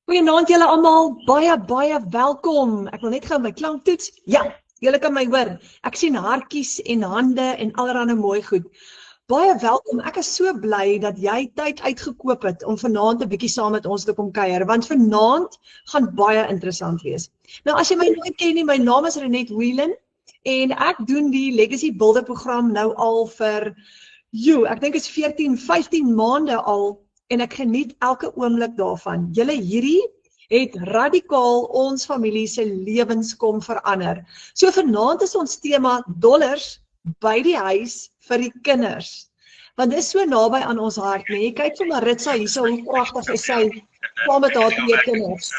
Goeienaand julle almal, baie welkom. Ek wil net gou my klank toets. Ja, julle kan my hoor. Ek sien hartjies en hande en allerlei mooi goed. Baie welkom. Ek is so bly dat jy tyd uitgekoop het om vanaand 'n bietjie saam met ons te kom kuier, want vanaand gaan baie interessant wees. Nou as jy my nog nie ken nie, my naam is Renet Whelan en ek doen die Legacy Builder program nou al vir ek dink is 14-15 maande al. En ek geniet elke oomblik daarvan. Julle hierdie het radikaal ons familie se lewens kom verander. So vanaand is ons tema dollars by die huis vir die kinders. Want dit is so naby aan ons hart, nee. Kyk vir Maritza hierso, hoe pragtig is sy saam met haar 2 kinders.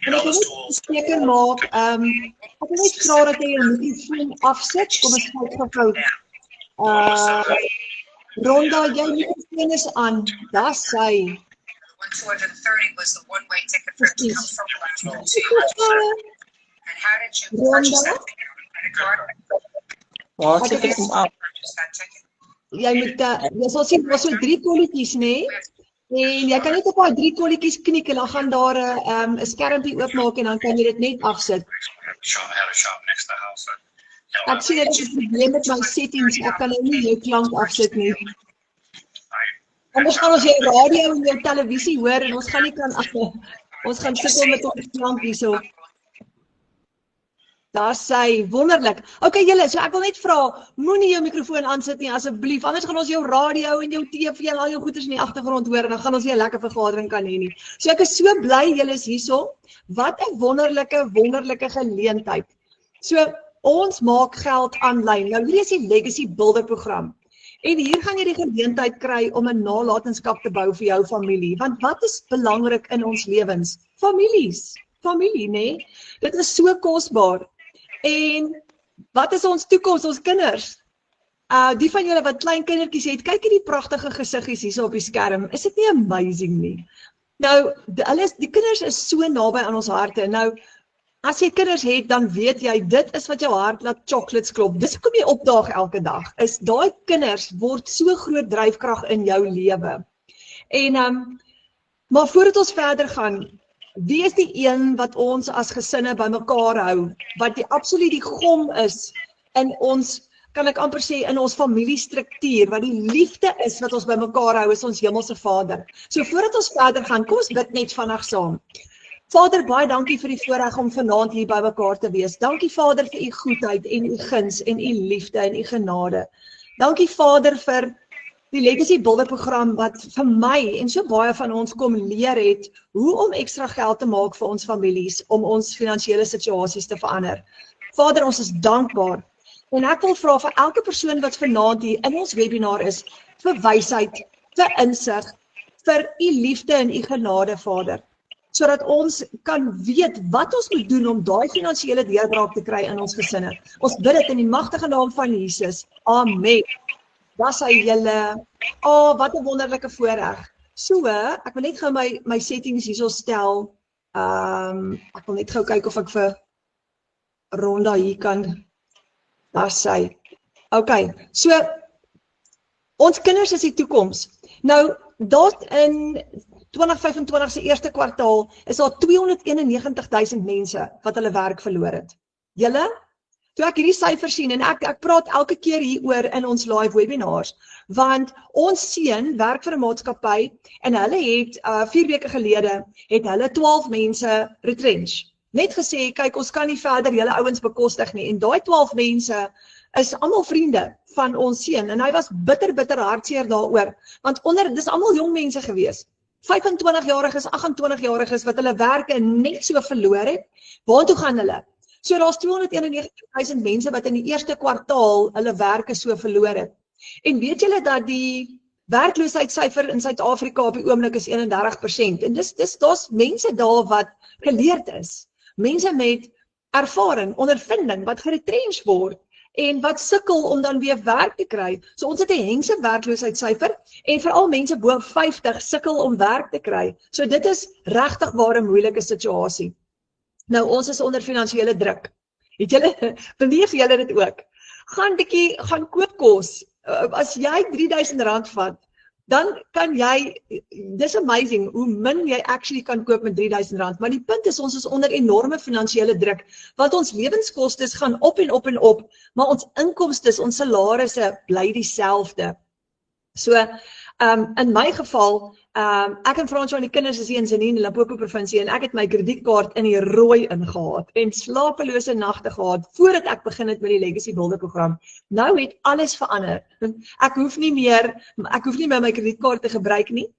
En ek wil net seker maak, ek wil net vra dat jy jou mikrofoon afsit. Kom ons kyk gou. Rhonda, jy mikrofoon is aan. Daar sy. 230 was the one-way ticket for it to come from Montreal to register. And how did you purchase that ticket on a credit card? Waar sit ek hom af? Purchase that ticket. Jy moet, jy sal sien, daar is so 3 kolletjies, nee? En jy kan net op daai 3 kolletjies knik en dan gaan daar 'n skermpie oopmaak en dan kan jy dit net afsit. I had a shop next to the house. Ek sien dat ek 'n probleem met my settings, ek kan nou nie jou klank afsit nie. Anders gaan ons jou radio en jou televisie hoor en ons gaan nie kan ons gaan sukkel met ons klank hierso. Daar sy, wonderlik. Okay julle, so ek wil net vra, moenie jou mikrofoon aansit nie asseblief, anders gaan ons jou radio en jou TV en al jou goeders in die agtergrond hoor en dan gaan ons nie 'n lekker vergadering kan hê nie. So ek is so bly julle is hierso. Wat 'n wonderlike geleentheid. So ons maak geld aanlyn. Nou hier is die Legacy Builder program. En hier gaan jy die geleentheid kry om 'n nalatenskap te bou vir jou familie. Want wat is belangrik in ons lewens? Familie, nee. Dit is so kosbaar. En wat is ons toekoms, ons kinders? Die van julle wat klein kindertjies het, kyk hierdie pragtige gesiggies hier op die skerm. Is dit nie amazing nie? Nou, die kinders is so naby aan ons harte. Nou, as jy kinders het, dan weet jy, dit is wat jou hart laat chocolates klop. Dis hoekom jy opdaag elke dag. Is daai kinders word so groot dryfkrag in jou lewe. En maar voordat ons verder gaan, wie is die een wat ons as gesinne bymekaar hou, wat die absoluut die gom is in ons, kan ek amper sê, in ons familiestruktuur, wat die liefde is wat ons bymekaar hou, is ons Hemelse Vader. So voordat ons verder gaan, kom ons bid net vandag saam. Vader, baie dankie vir die voorreg om vanaand hier by mekaar te wees. Dankie Vader vir u goedheid en u guns en u liefde en u genade. Dankie Vader vir die Legacy Builder program wat vir my en so baie van ons kom leer het hoe om ekstra geld te maak vir ons families, om ons finansiële situasies te verander. Vader, ons is dankbaar. En ek wil vra vir elke persoon wat vanaand hier in ons webinar is, vir wysheid, vir insig, vir u liefde en u genade, Vader. Sodat ons kan weet wat ons moet doen om daai finansiële deurbraak te kry in ons gesinne. Ons bid dit in die magtige naam van Jesus. Amen. Daar sy julle. Wat 'n wonderlike voorreg. So, ek wil net gou my settings hierso stel. Ek wil net gou kyk of ek vir Rhonda hier kan. Daar sy. Okay. So, ons kinders is die toekoms. Nou, daar in 2025 se eerste kwartaal is daar 291,000 mense wat hulle werk verloor het. Julle, toe ek hierdie syfers sien en ek praat elke keer hieroor in ons live webinars, want ons seun werk vir 'n maatskappy en hulle het 4 weke gelede het hulle 12 mense retrench. Net gesê, kyk, ons kan nie verder julle ouens bekostig nie en daai 12 mense is almal vriende van ons seun en hy was bitter hartseer daaroor, want dis almal jong mense gewees. 25-jariges, 28-jariges wat hulle werke net so verloor het, waartoe gaan hulle? So daar's 291,000 mense wat in die eerste kwartaal hulle werke so verloor het. En weet julle dat die werkloosheidssyfer in Suid-Afrika op die oomblik is 31%. En daar's mense daar wat geleerd is. Mense met ervaring, ondervinding, wat geretrench word en wat sukkel om dan weer werk te kry. So ons het 'n hengse werkloosheidssyfer en veral mense bo 50 sukkel om werk te kry. So dit is regtig waar 'n moeilike situasie. Nou ons is onder finansiële druk. Het julle beleef julle dit ook? Gaan koop kos. As jy R3,000 vat, dan kan jy, dis amazing, hoe min jy actually kan koop met R3000, maar die punt is, ons is onder enorme finansiële druk, want ons lewenskostes gaan op en op en op, maar ons inkomstes, ons salarisse bly dieselfde. So, in my geval, ek en Fransjo en die kinders is hier in Zenine, Limpopo provinsie, en ek het my kredietkaart in die rooi ingehaat, en slapelose nagte gehad, voordat ek begin het met die Legacy Builder program. Nou het alles verander. Ek hoef nie meer my kredietkaart te gebruik nie.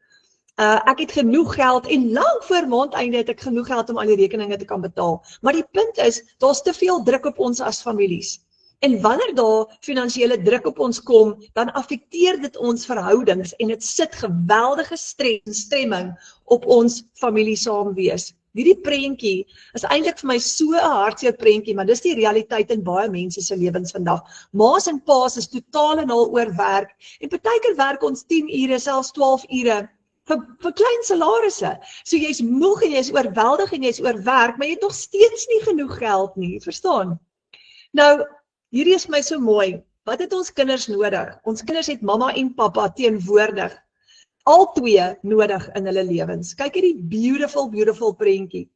Ek het genoeg geld, en lang voor maandeinde het ek genoeg geld om al die rekeninge te kan betaal. Maar die punt is, daar's te veel druk op ons as families. En wanneer daar finansiële druk op ons kom, dan affekteer dit ons verhoudings en dit sit geweldige stres en stremming op ons familie saamwees. Hierdie prentjie is eintlik vir my so 'n hartseer prentjie, maar dis die realiteit in baie mense se lewens vandag. Ma's en pa's is totaal en al oorwerk en partykeer werk ons 10 ure, selfs 12 ure vir klein salarisse. So jy's moeg en jy's oorweldig en jy's oorwerk, maar jy het nog steeds nie genoeg geld nie, verstaan? Nou, hierdie is my so mooi. Wat het ons kinders nodig? Ons kinders het mamma en pappa teenwoordig. Al twee nodig in hulle lewens. Kyk hierdie beautiful prentjie.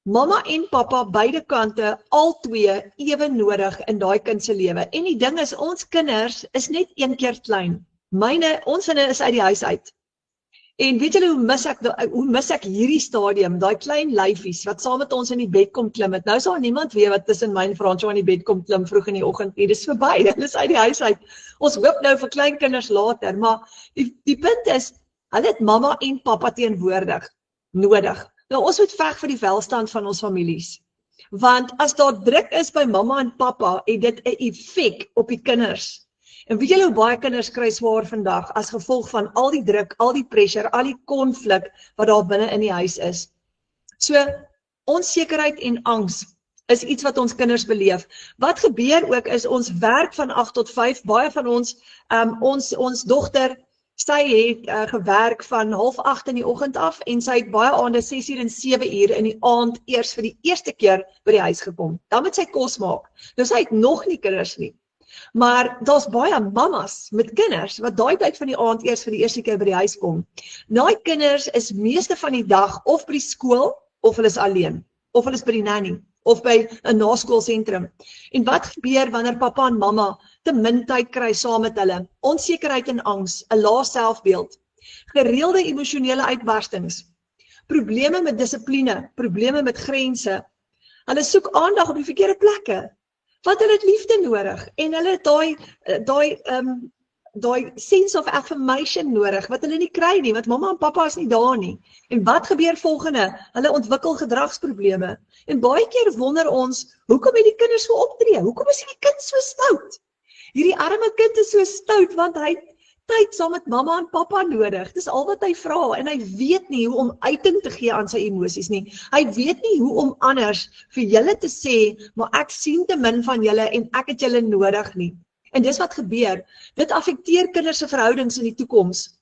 Mamma en pappa, beide kante, al twee ewe nodig in daai kind se lewe. En die ding is, ons kinders is net een keer klein. Ons sinne is uit die huis uit. En weet julle hoe mis ek hierdie stadium, daai klein lyfies wat saam met ons in die bed kom klim het. Nou sal niemand weet wat tussen my en Fransjo in die bed kom klim vroeg in die oggend nie. Dis verby, dit is uit die huis uit. Ons hoop nou vir klein kinders later, maar die punt is, hulle het mamma en pappa teenwoordig nodig. Nou ons moet veg vir die welstand van ons families. Want as daar druk is by mamma en pappa, het dit 'n effek op die kinders. En weet julle hoe baie kinders kry swaar vandag as gevolg van al die druk, al die pressure, al die konflik wat daar binne in die huis is. So, onsekerheid en angs is iets wat ons kinders beleef. Wat gebeur ook is ons werk van 8 tot 5, baie van ons dogter, sy het gewerk van 7:30 in die oggend af en sy het baie aande 6 uur en 7 uur in die aand eers vir die eerste keer by die huis gekom. Dan moet sy kos maak. Nou sy het nog nie kinders nie. Maar daar's baie mammas met kinders wat daai tyd van die aand eers vir die eerste keer by die huis kom. Daai kinders is meeste van die dag of by die skool, of hulle is alleen, of hulle is by die nanny, of by 'n naskoolsentrum. En wat gebeur wanneer pappa en mamma te min tyd kry saam met hulle? Onsekerheid en angs, 'n lae selfbeeld, gereelde emosionele uitbarstings, probleme met dissipline, probleme met grense. Hulle soek aandag op die verkeerde plekke. Want hulle het liefde nodig en hulle het daai sense of affirmation nodig wat hulle nie kry nie, want mamma en pappa is nie daar nie. En wat gebeur volgende? Hulle ontwikkel gedragsprobleme. En baie keer wonder ons, hoekom het die kinders so optree? Hoekom is hierdie kind so stout? Hierdie arme kind is so stout want hy het tyd saam met mamma en pappa nodig. Dis al wat hy vra en hy weet nie hoe om uiting te gee aan sy emosies nie. Hy weet nie hoe om anders vir julle te sê, maar ek sien te min van julle en ek het julle nodig nie. En dis wat gebeur. Dit affekteer kinders se verhoudings in die toekoms.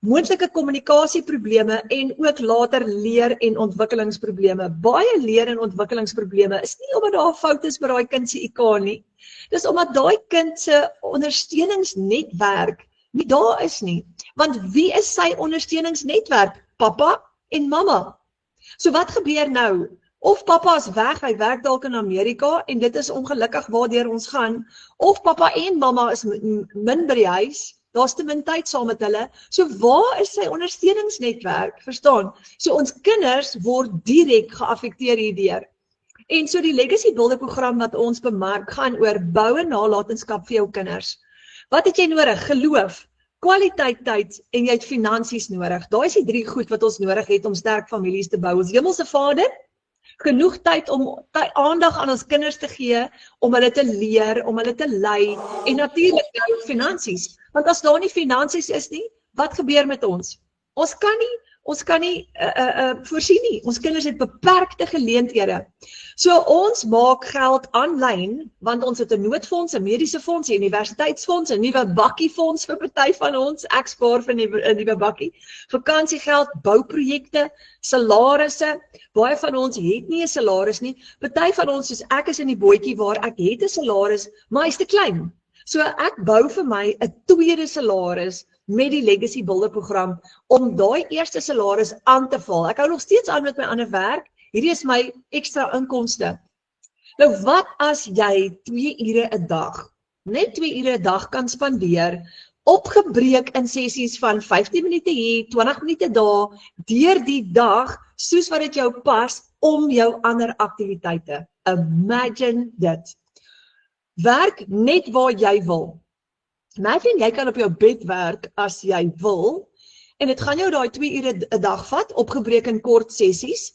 Moontlike kommunikasieprobleme en ook later leer- en ontwikkelingsprobleme. Baie leer- en ontwikkelingsprobleme is nie omdat daar 'n fout is met daai kind se IQ nie. Dis omdat daai kind se ondersteuningsnetwerk nie daar is nie. Want wie is sy ondersteuningsnetwerk? Pappa en mamma. So wat gebeur nou? Of pappa is weg, hy werk dalk in Amerika en dit is ongelukkig waardeur ons gaan. Of pappa en mamma is min by die huis, daar's te min tyd saam met hulle. So waar is sy ondersteuningsnetwerk? Verstaan? So ons kinders word direk geaffekteer hierdeur. En so die Legacy Builder program wat ons bemark gaan oor bou 'n nalatenskap vir jou kinders. Wat het jy nodig? Geloof, kwaliteit tyd en jy het finansies nodig. Daai is die 3 goed wat ons nodig het om sterk families te bou. Ons Hemelse Vader, genoeg tyd om aandag aan ons kinders te gee, om hulle te leer, om hulle te lei en natuurlik nou finansies. Want as daar nie finansies is nie, wat gebeur met ons? Ons kan nie voorsien nie. Ons kinders het beperkte geleenthede. So ons maak geld aanlyn, want ons het 'n noodfonds, 'n mediese fonds, 'n universiteitsfonds, 'n nuwe bakkiefonds vir party van ons. Ek spaar vir 'n nuwe bakkie. Vakansiegeld, bouprojekte, salarisse. Baie van ons het nie 'n salaris nie. Party van ons, soos ek is in die bootjie waar ek het 'n salaris, maar hy's te klein. So ek bou vir my 'n tweede salaris met die Legacy Builder program om daai eerste salaris aan te val. Ek hou nog steeds aan met my ander werk. Hierdie is my ekstra inkomste. Nou wat as jy 2 ure 'n dag, net 2 ure 'n dag kan spandeer, opgebreek in sessies van 15 minute hier, 20 minute daar, deur die dag, soos wat dit jou pas, om jou ander aktiwiteite. Imagine dit. Werk net waar jy wil. Imagine jy kan op jou bed werk as jy wil, en dit gaan jou daai 2 ure 'n dag vat, opgebreek in kort sessies.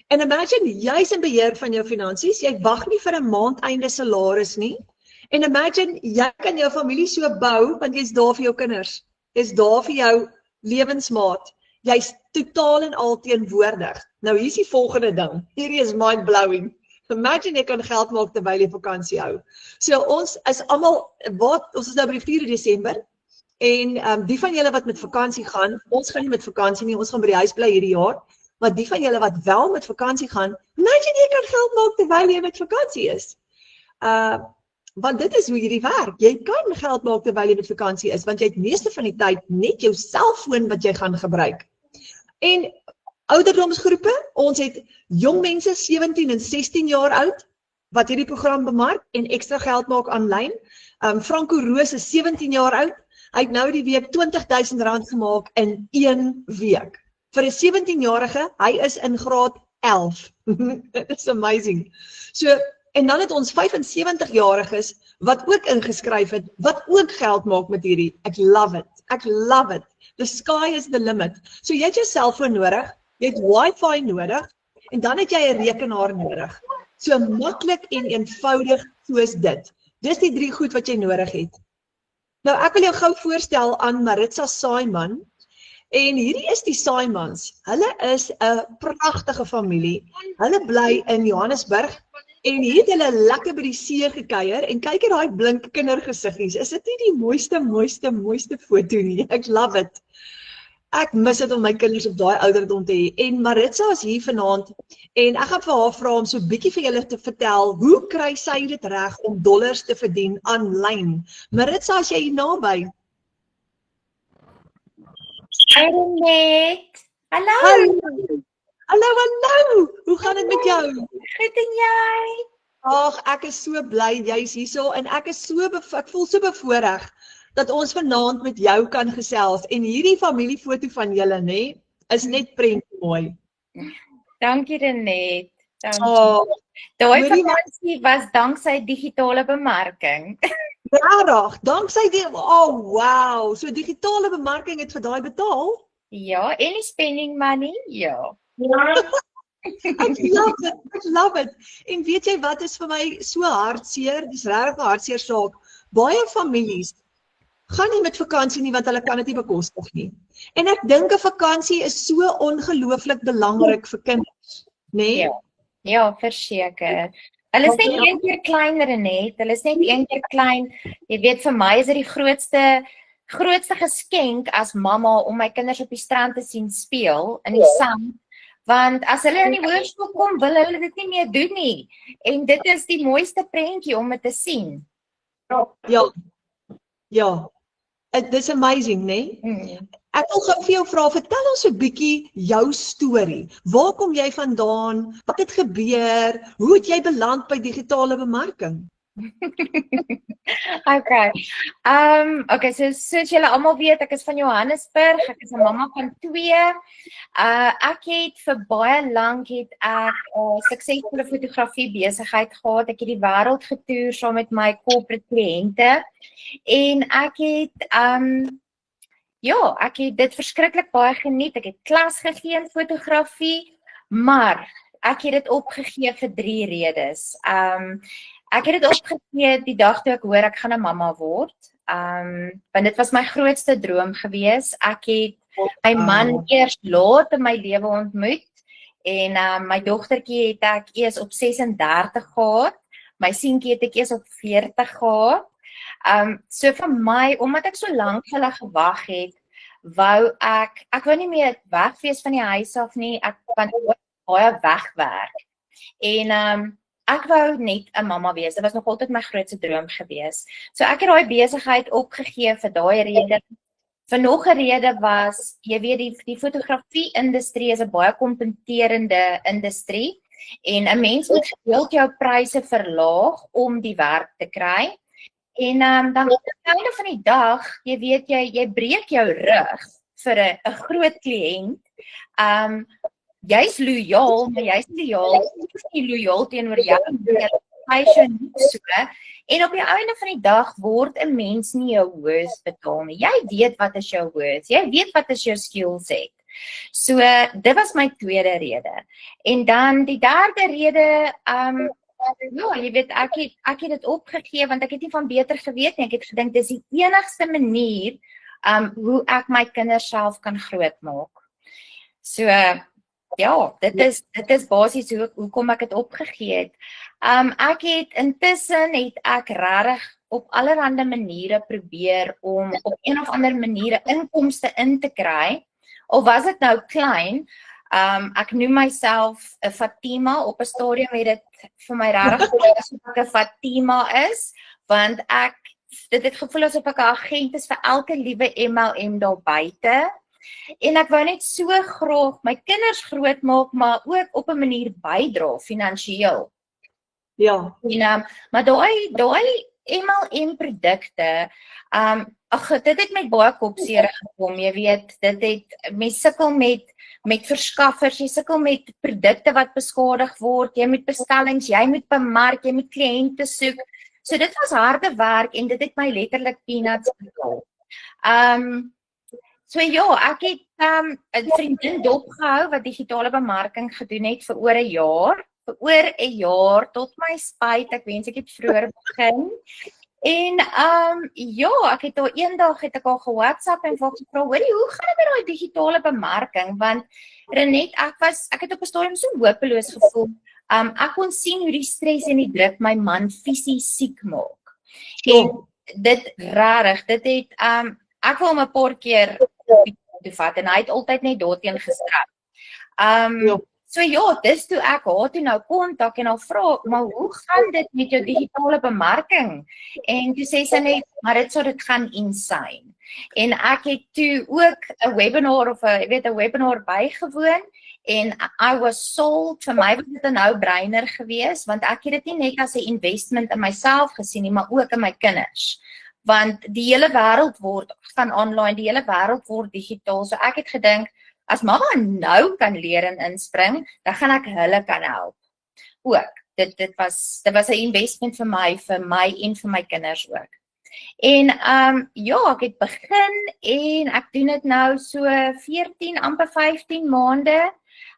En imagine, jy's in beheer van jou finansies, jy wag nie vir 'n maandeinde salaris nie. En imagine, jy kan jou familie so bou, want jy's daar vir jou kinders. Jy's daar vir jou lewensmaat. Jy's totaal en al teenwoordig. Nou hier's die volgende ding. Hierdie is mind-blowing. Imagine jy kan geld maak terwyl jy vakansie hou. So ons is almal, ons is nou by die 4 Desember, en die van julle wat met vakansie gaan, ons gaan nie met vakansie nie, ons gaan by die huis bly hierdie jaar, maar die van julle wat wel met vakansie gaan, imagine jy kan geld maak terwyl jy met vakansie is. Want dit is hoe hierdie werk. Jy kan geld maak terwyl jy met vakansie is, want jy het meeste van die tyd net jou selfoon wat jy gaan gebruik. En ouderdomsgroepe, ons het jong mense 17 en 16 jaar oud, wat hierdie program bemark en ekstra geld maak aanlyn. Franco Roos is 17 jaar oud, hy het nou die week R20.000 gemaak in 1 week. Vir 'n 17-jarige, hy is in graad 11. It's amazing. So, en dan het ons 75-jariges wat ook ingeskryf het, wat ook geld maak met hierdie. Ek love it. Ek love it. The sky is the limit. So jy het jou selfoon nodig, jy het wifi nodig, en dan het jy 'n rekenaar nodig. So maklik en eenvoudig soos dit. Dis die 3 goed wat jy nodig het. Nou ek wil jou gou voorstel aan Maritza Saaiman. En hierdie is die Saaimans. Hulle is 'n pragtige familie. Hulle bly in Johannesburg en hier het hulle lekker by die see gekuier en kyk hier daai blink kindergesiggies. Is dit nie die mooiste foto nie? Ek love it. Ek mis dit om my kinders op daai ouderdom te hê. En Maritza is hier vanaand en ek gaan vir haar vra om so 'n bietjie vir julle te vertel, hoe kry sy dit reg om dollars te verdien aanlyn? Maritza, as jy hier naby. Hi Renet. Hallo. Hallo. Hoe gaan dit met jou? Goed en jy? Ag, ek is so bly jy's hierso en ek voel so bevoorreg dat ons vanaand met jou kan gesels en hierdie familiefoto van julle, nê, is net prentjie mooi. Dankie Renet. Dankie. Daai vakansie was danksy digitale bemarking. Regtig, danksy die, wow, so digitale bemarking het vir daai betaal? Ja, en die spending money, ja. Ek love it. En weet jy wat is vir my so hartseer? Dis regtig 'n hartseer saak. Baie families gaan nie met vakansie nie want hulle kan dit nie bekostig nie. En ek dink 'n vakansie is so ongelooflik belangrik vir kinders, nê? Ja, verseker. Hulle is net een keer kleiner net. Hulle is net een keer klein. Jy weet, vir my is dit die grootste geskenk as mamma om my kinders op die strand te sien speel in die sand. Want as hulle in die hoërskool kom, wil hulle dit nie meer doen nie. En dit is die mooiste prentjie om dit te sien. Ja. Dis amazing, né? Ek wil gou vir jou vra, vertel ons 'n bietjie jou storie. Waar kom jy vandaan? Wat het gebeur? Hoe het jy beland by digitale bemarking? Okay, so soos julle almal weet, ek is van Johannesburg, ek is 'n mamma van 2. Ek het vir baie lank 'n suksesvolle fotografie besigheid gehad. Ek het die wêreld getoer saam met my corporate kliënte en ek het dit verskriklik baie geniet. Ek het klas gegee in fotografie, maar ek het dit opgegee vir 3 redes. Ek het dit opgegee die dag toe ek hoor ek gaan 'n mamma word. Want dit was my grootste droom gewees. Ek het my man eers laat in my lewe ontmoet en my dogtertjie het ek eers op 36 gehad. My seentjie het ek eers op 40 gehad. So vir my, omdat ek so lank vir hulle gewag het, wou ek wou nie meer weg wees van die huis af nie. Ek kan baie wegwerk. En ek wou net 'n mamma wees. Dit was nog altyd my grootste droom gewees. So ek het daai besigheid opgegee vir daai rede. vir nog 'n rede was, jy weet die fotografie-industrie is 'n baie kompeterende industrie en 'n mens moet gereeld jou pryse verlaag om die werk te kry. En dan aan die einde van die dag, jy weet jy breek jou rug vir 'n groot kliënt. Jy's lojaal, maar jy's nie lojaal teenoor jou nie so. En op die einde van die dag word 'n mens nie jou worth betaal nie. Jy weet wat is jou worth, jy weet wat is jou skill set. So dit was my tweede rede. En dan die derde rede, ja, jy weet ek het dit opgegee want ek het nie van beter geweet nie. Ek het gedink dis die enigste manier hoe ek my kinders self kan grootmaak. So ja, dit is basies hoekom ek dit opgegee het. Intussen het ek regtig op allerlei maniere probeer om op een of ander manier inkomste in te kry. Of was dit nou klein, ek noem myself 'n Fatima, op 'n stadium het dit vir my regtig gevoel asof ek 'n Fatima is, want dit het gevoel asof ek 'n agent is vir elke liewe MLM daar buite. En ek wou net so graag my kinders grootmaak, maar ook op 'n manier bydra finansiëel. Ja. En maar daai MLM produkte, dit het met baie kopseer gekom, jy weet, mens sukkel met verskaffers, jy sukkel met produkte wat beskadig word, jy moet bestellings, jy moet bemark, jy moet kliënte soek. So dit was harde werk en dit het my letterlik peanuts betaal. So ja, ek het 'n vriendin dopgehou wat digitale bemarking gedoen het vir oor 'n jaar, tot my spyt, ek wens ek het vroeër begin. En ja, ek het al eendag het ek al ge-WhatsApp en vir gevra, hoorie, hoe gaan dit met daai digitale bemarking? Want Renet, ek het op 'n stadium so hopeloos gevoel. Ek kon sien hoe die stres en die druk my man fisies siek maak. En dit rarig, dit het ek wil hom 'n paar keer toe vat en hy het altyd net daarteen gestraf. So ja, dis toe ek haar toe nou kontak en al vra, maar hoe gaan dit met jou digitale bemarking? En toe sê sy net, maar dit gaan insane. En ek het toe ook 'n webinar bygewoon en I was sold. Vir my was dit 'n no-brainer geweest, want ek het dit nie net as 'n investment in myself gesien nie, maar ook in my kinders. Want die hele wêreld gaan online, die hele wêreld word digitaal. So ek het gedink, as mamma nou kan leer en inspring, dan gaan ek hulle kan help. Ook, dit was 'n investment vir my en vir my kinders ook. En ja, ek het begin en ek doen dit nou so 14, amper 15 maande.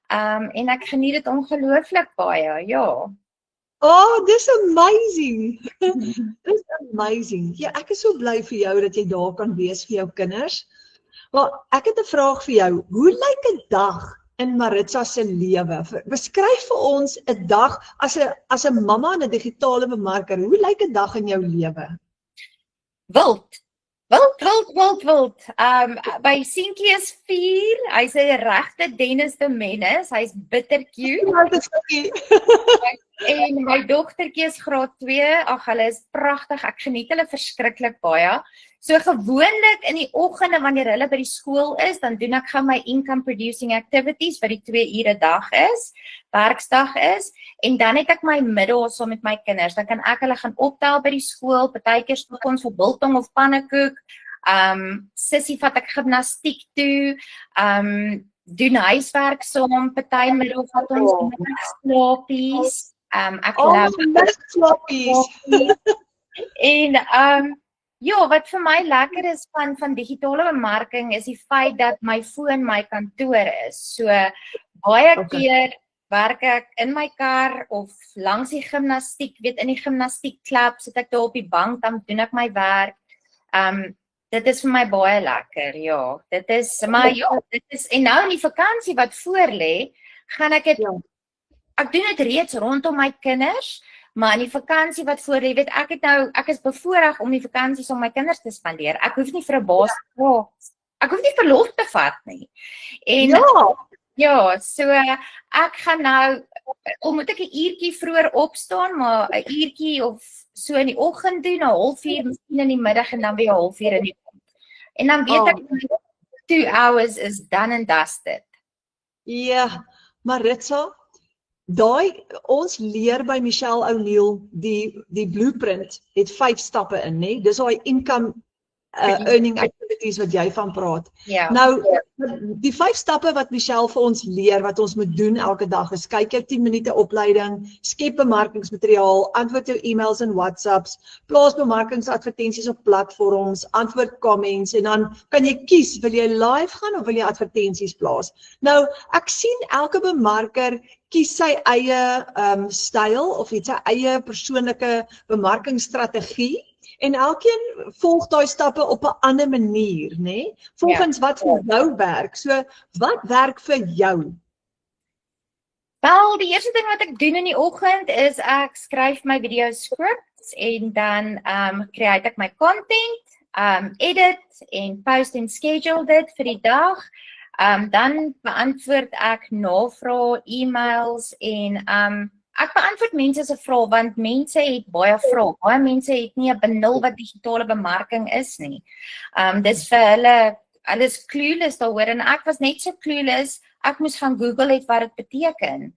En ek geniet dit ongelooflik baie, ja. Oh, dis amazing. Dis amazing. Ja, ek is so bly vir jou dat jy daar kan wees vir jou kinders. Maar ek het 'n vraag vir jou. Hoe lyk 'n dag in Maritza se lewe? Beskryf vir ons 'n dag as 'n mamma en 'n digitale bemarker. Hoe lyk 'n dag in jou lewe? Wild. By Seentjie is 4, hy's 'n regte Dennis the Menace, hy's bitter cute. En my dogtertjie is graad 2, ag hulle is pragtig, ek geniet hulle verskriklik baie. So gewoonlik in die oggende wanneer hulle by die skool is, dan doen ek gou my income producing activities wat die 2 ure werksdag is, en dan het ek my middag saam met my kinders. Dan kan ek hulle gaan optel by die skool, partykeer soek ons vir biltong of pannekoek. Sissie vat ek gimnastiek toe, doen huiswerk saam, party middag vat ons slaapies. Ek slaapies. En ja, wat vir my lekker is van digitale bemarking is die feit dat my foon my kantoor is. So baie keer werk ek in my kar of langs die gimnastiek, in die gimnastiekklub, sit ek daar op die bank, dan doen ek my werk. Dit is vir my baie lekker, ja. Dit is en nou in die vakansie wat voorlê, gaan ek dit ek doen dit reeds rondom my kinders. Maar in die vakansie wat voorlê, weet ek is bevoorreg om die vakansie saam met my kinders te spandeer. Ek hoef nie vir 'n baas te vra. Ek hoef nie verlof te vat nie. En ja, so ek gaan nou, moet ek 'n uurtjie vroeër opstaan, maar 'n uurtjie of so in die oggend doen, 1/2 uur miskien in die middag en dan weer 1/2 uur in die aand. En dan weet ek 2 hours is done and dusted. Ja, Maritza, ons leer by Michelle O'Neill die blueprint het 5 stappe in, né? Dis daai income earning activities wat jy van praat. Ja. Nou, die 5 stappe wat Michelle vir ons leer, wat ons moet doen elke dag, is kyk jou 10 minute opleiding, skep bemarkingsmateriaal, antwoord jou e-mails en WhatsApps, plaas bemarkingsadvertensies op platforms, antwoord comments, en dan kan jy kies, wil jy live gaan of wil jy advertensies plaas? Nou, ek sien elke bemarker kies sy eie styl of het sy eie persoonlike bemarkingsstrategie, en elkeen volg daai stappe op 'n ander manier, né? Volgens wat vir jou werk. So, wat werk vir jou? Wel, die eerste ding wat ek doen in die oggend is ek skryf my video scripts en dan create ek my content, edit en post en schedule dit vir die dag. Dan beantwoord ek navrae, e-mails en ek beantwoord mense se vrae want mense het baie vrae. Baie mense het nie 'n benul wat digitale bemarking is nie. Dis vir hulle is clueless daaroor en ek was net so clueless. Ek moes gaan Google het wat dit beteken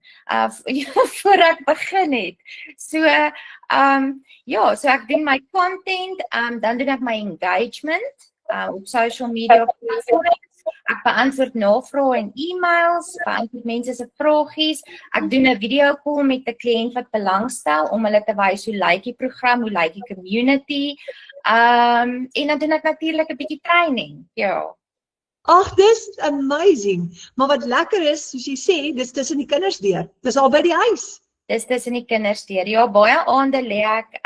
voor ek begin het. So so ek doen my content, dan doen ek my engagement op social media platforms. Ek beantwoord navrae en e-mails, beantwoord mense se vragies. Ek doen 'n video call met 'n kliënt wat belangstel om hulle te wys hoe lyk die program, hoe lyk die community. En dan doen ek natuurlik 'n bietjie training. Ja. Ag, dis amazing. Maar wat lekker is, soos jy sê, dis tussen die kinders deur. Dis al by die huis. Dis tussen die kinders deur. Ja, baie aande lê ek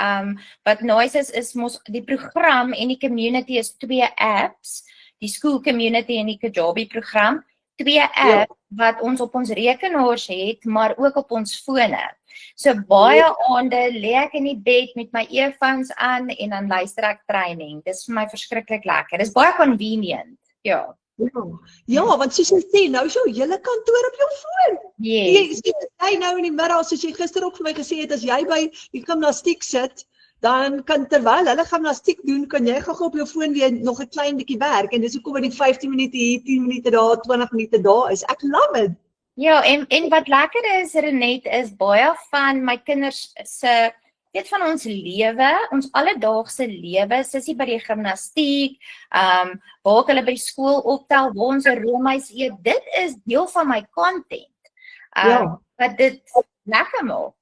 wat nice is mos die program en die community is 2 apps. Die school community en die Kajabi program, 2 apps wat ons op ons rekenaars het, maar ook op ons fone. So baie aande lê ek in die bed met my earphones aan en dan luister ek training. Dis vir my verskriklik lekker. Dis baie convenient. Ja. Ja, want soos jy sê, nou is jou hele kantoor op jou foon. Yes. Jy nou in die middag, soos jy gister ook vir my gesê het, as jy by die gimnastiek sit, dan kan terwyl hulle gimnastiek doen, kan jy gou op jou foon weer nog 'n klein bietjie werk en dis hoekom die 15 minute hier, 10 minute daar, 20 minute daar is. Ek love it. Ja, en wat lekker is, Renet, is baie van my kinders se weet van ons lewe, ons alledaagse lewe, sissie by die gimnastiek, waar ek hulle by skool optel, waar ons 'n roomys eet, dit is deel van my content. Wat dit lekker maak.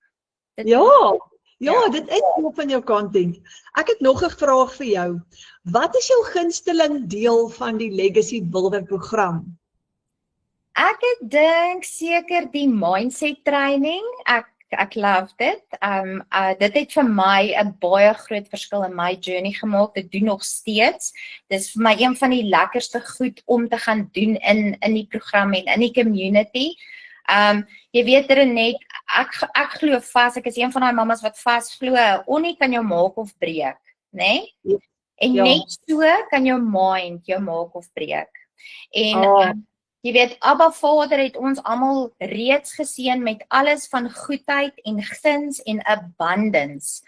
Ja, dit is deel van jou content. Ek het nog 'n vraag vir jou. Wat is jou gunsteling deel van die Legacy Builder program? Ek dink seker die mindset training. Ek love dit. Dit het vir my 'n baie groot verskil in my journey gemaak. Dit doen nog steeds. Dis vir my een van die lekkerste goed om te gaan doen in die program en in die community. Jy weet Renet, ek glo vas, ek is een van daai mammas wat vas glo, onie kan jou maak of breek, né? En net so kan jou mind jou maak of breek. En jy weet, Abba Vader het ons almal reeds geseën met alles van goedheid en guns en abundance.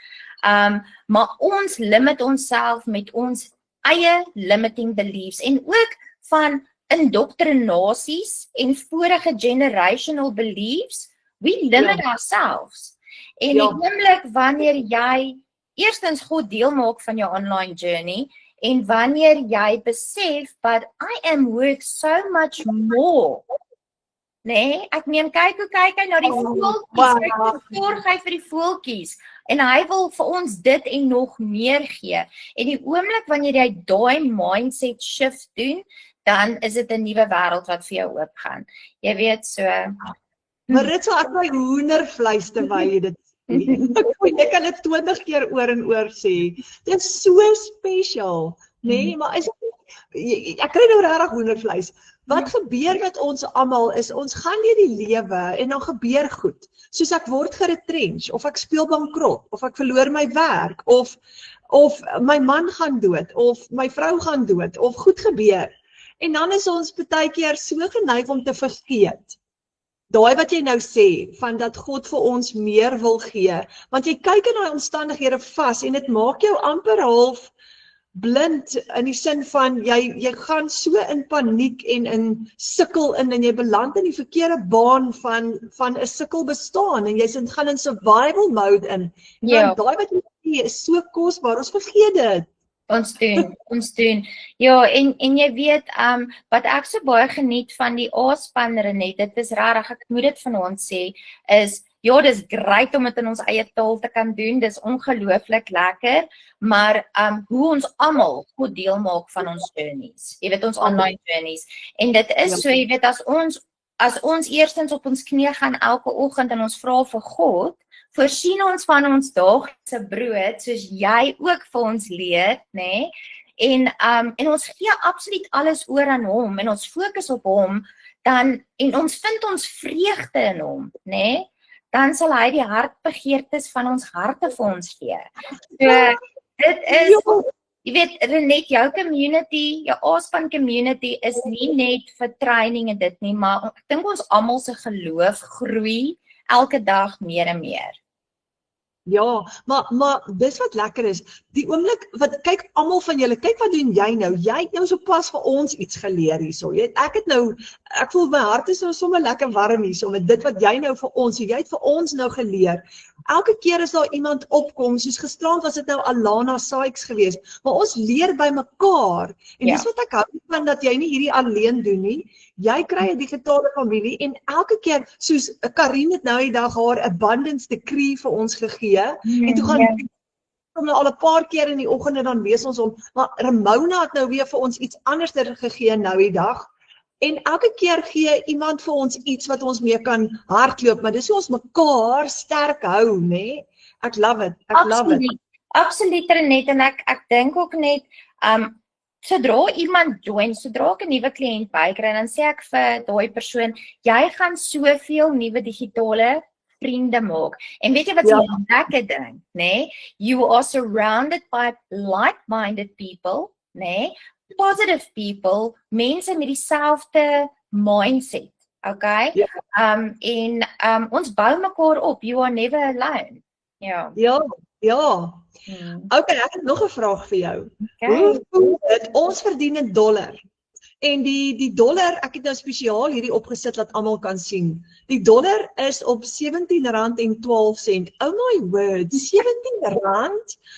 Maar ons limit onsself met ons eie limiting beliefs en ook van indoctrinasies en vorige generational beliefs, we limit ourselves. En die oomblik wanneer jy eerstens God deel maak van jou online journey en wanneer jy besef, but I am worth so much more. Nee, ek meen kyk hy na die voeltjies, sorg hy vir die voeltjies en hy wil vir ons dit en nog meer gee. En die oomblik wanneer jy daai mindset shift doen, dan is dit 'n nuwe wêreld wat vir jou oopgaan. Jy weet so. Maritza, ek my hoendervleis terwyl jy dit sê. Ek kan dit 20 keer oor en oor sê. Dit is so spesiaal, nee, maar ek kry nou regtig hoendervleis. Wat gebeur met ons almal is ons gaan deur die lewe en dan gebeur goed. Soos ek word geretrench of ek speel bankrot of ek verloor my werk of my man gaan dood of my vrou gaan dood of goed gebeur. En dan is ons baie keer so geneig om te vergeet. Daai wat jy nou sê, van dat God vir ons meer wil gee, want jy kyk in daai omstandighede vas en dit maak jou amper half blind in die sin van jy gaan so in paniek en in sukkel en jy beland in die verkeerde baan van 'n sukkel bestaan en jy gaan in survival mode in. Ja. Want daai wat jy sê is so kosbaar, ons vergeet dit. Ons doen. Ja, en jy weet, wat ek so baie geniet van die A-span Renet, dit is rarig, ek moet dit van ons sê, is, ja, dis great om dit in ons eie taal te kan doen, dis ongelooflik lekker, maar hoe ons almal goed deel maak van ons journeys, jy weet, ons online journeys, en dit is so, jy weet, as ons eerstens op ons knie gaan elke oggend en ons vra vir God, voorsien ons van ons daaglikse brood, soos jy ook vir ons leer, nê? En ons gee absoluut alles oor aan hom, en ons fokus op hom, en ons vind ons vreugde in hom, nê? Dan sal hy die hartbegeertes van ons harte vir ons gee. So, dit is, jy weet, Renet, jou community, jou A-span community is nie net vir training en dit nie, maar ek dink ons almal se geloof groei elke dag meer en meer. Ja, maar dis wat lekker is, die oomblik, kyk almal van julle, kyk wat doen jy nou, jy het nou so pas vir ons iets geleer hierso, ek voel my hart is nou sommer lekker warm hierso, met dit wat jy nou vir ons, jy het vir ons nou geleer, elke keer as daar iemand opkom, soos gisterand was dit nou Alana Sykes geweest, maar ons leer by mekaar, en dis wat ek hou van, dat jy nie hierdie alleen doen nie, jy kry 'n digitale familie, en elke keer, soos Karin het nou die dag haar abundance decree vir ons gegee, en toe gaan nou al 'n paar keer in die oggende dan lees ons hom, maar Ramona het nou weer vir ons iets anders gegee nou die dag, en elke keer gee iemand vir ons iets wat ons mee kan hardloop, maar dis hoe ons mekaar sterk hou, né? Ek love it, Absoluut, Renet, en ek dink ook net, sodra iemand join, sodra ek 'n nuwe kliënt bykry, dan sê ek vir daai persoon, jy gaan soveel nuwe digitale vriende maak. En weet jy wat die lekker ding, né? You are surrounded by like-minded people, né? Positive people, mense met dieselfde mindset, okay? Ons bou mekaar op, you are never alone. Ja. Okay, ek het nog 'n vraag vir jou. Hoe voel dit? Ons verdien in dollar. En die dollar, ek het nou spesiaal hierdie opgesit dat almal kan sien. Die dollar is op R17.12. Oh my word, R17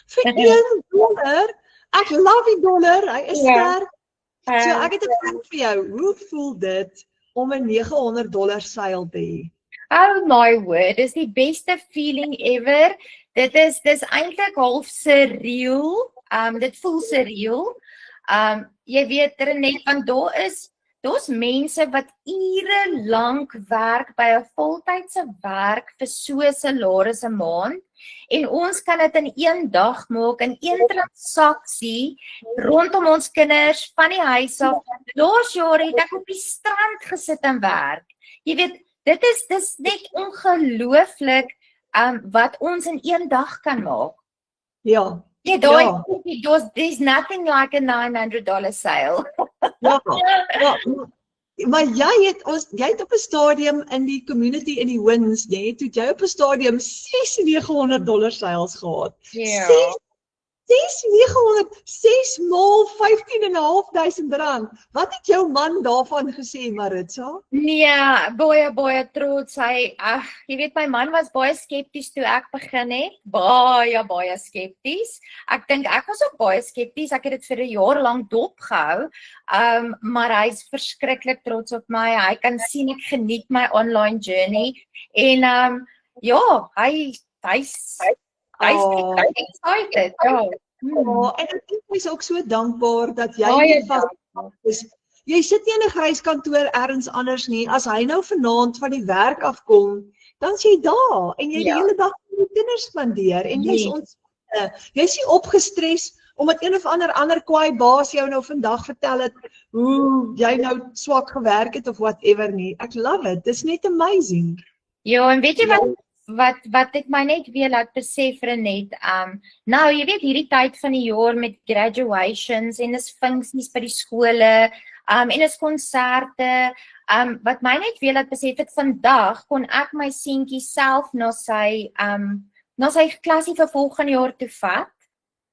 vir $1. Ek love die dollar, hy is sterk. So ek het 'n vraag vir jou. Hoe voel dit om 'n $900 seil te hê? Oh my word, dis die beste feeling ever. Dis eintlik half surreal. Dit voel surreal. Jy weet, Renet, want daar's mense wat ure lank werk by 'n voltydse werk vir so 'n salaris 'n maand, en ons kan dit in een dag maak, in een transaksie, rondom ons kinders, van die huis af. Laas jaar het ek op die strand gesit en werk. Jy weet, dis net ongelooflik, wat ons in een dag kan maak. Ja. There's nothing like a $900 sale. Maar jy het op 'n stadium in die community in die wins, toe jy op 'n stadium $600 sales gehad. 6 maal R15.500. Wat het jou man daarvan gesê, Maritza? Nee, baie trots. Jy weet, my man was baie skepties toe ek begin het. Baie skepties. Ek dink ek was ook baie skepties. Ek het dit vir 'n jaar lank dopgehou. Maar hy's verskriklik trots op my. Hy kan sien ek geniet my online journey. En hy's excited. En ek is ook so dankbaar dat jy is. Jy sit nie in 'n grys kantoor ergens anders nie. As hy nou vanaand van die werk afkom, dan is jy daar en jy die hele dag met die kinders spandeer en jy's ontspanne. Jy's nie opgestres omdat een of ander kwaai baas jou nou vandag vertel het hoe jy nou swak gewerk het of whatever nie. Ek love it. Dis net amazing. Ja, en weet jy wat ek my net weer laat besef, Renet, nou jy weet hierdie tyd van die jaar met graduations en is funksies by die skole, en is konserte, wat my net weer laat besef het, vandag kon ek my seentjie self na sy klasie vir volgende jaar toe vat,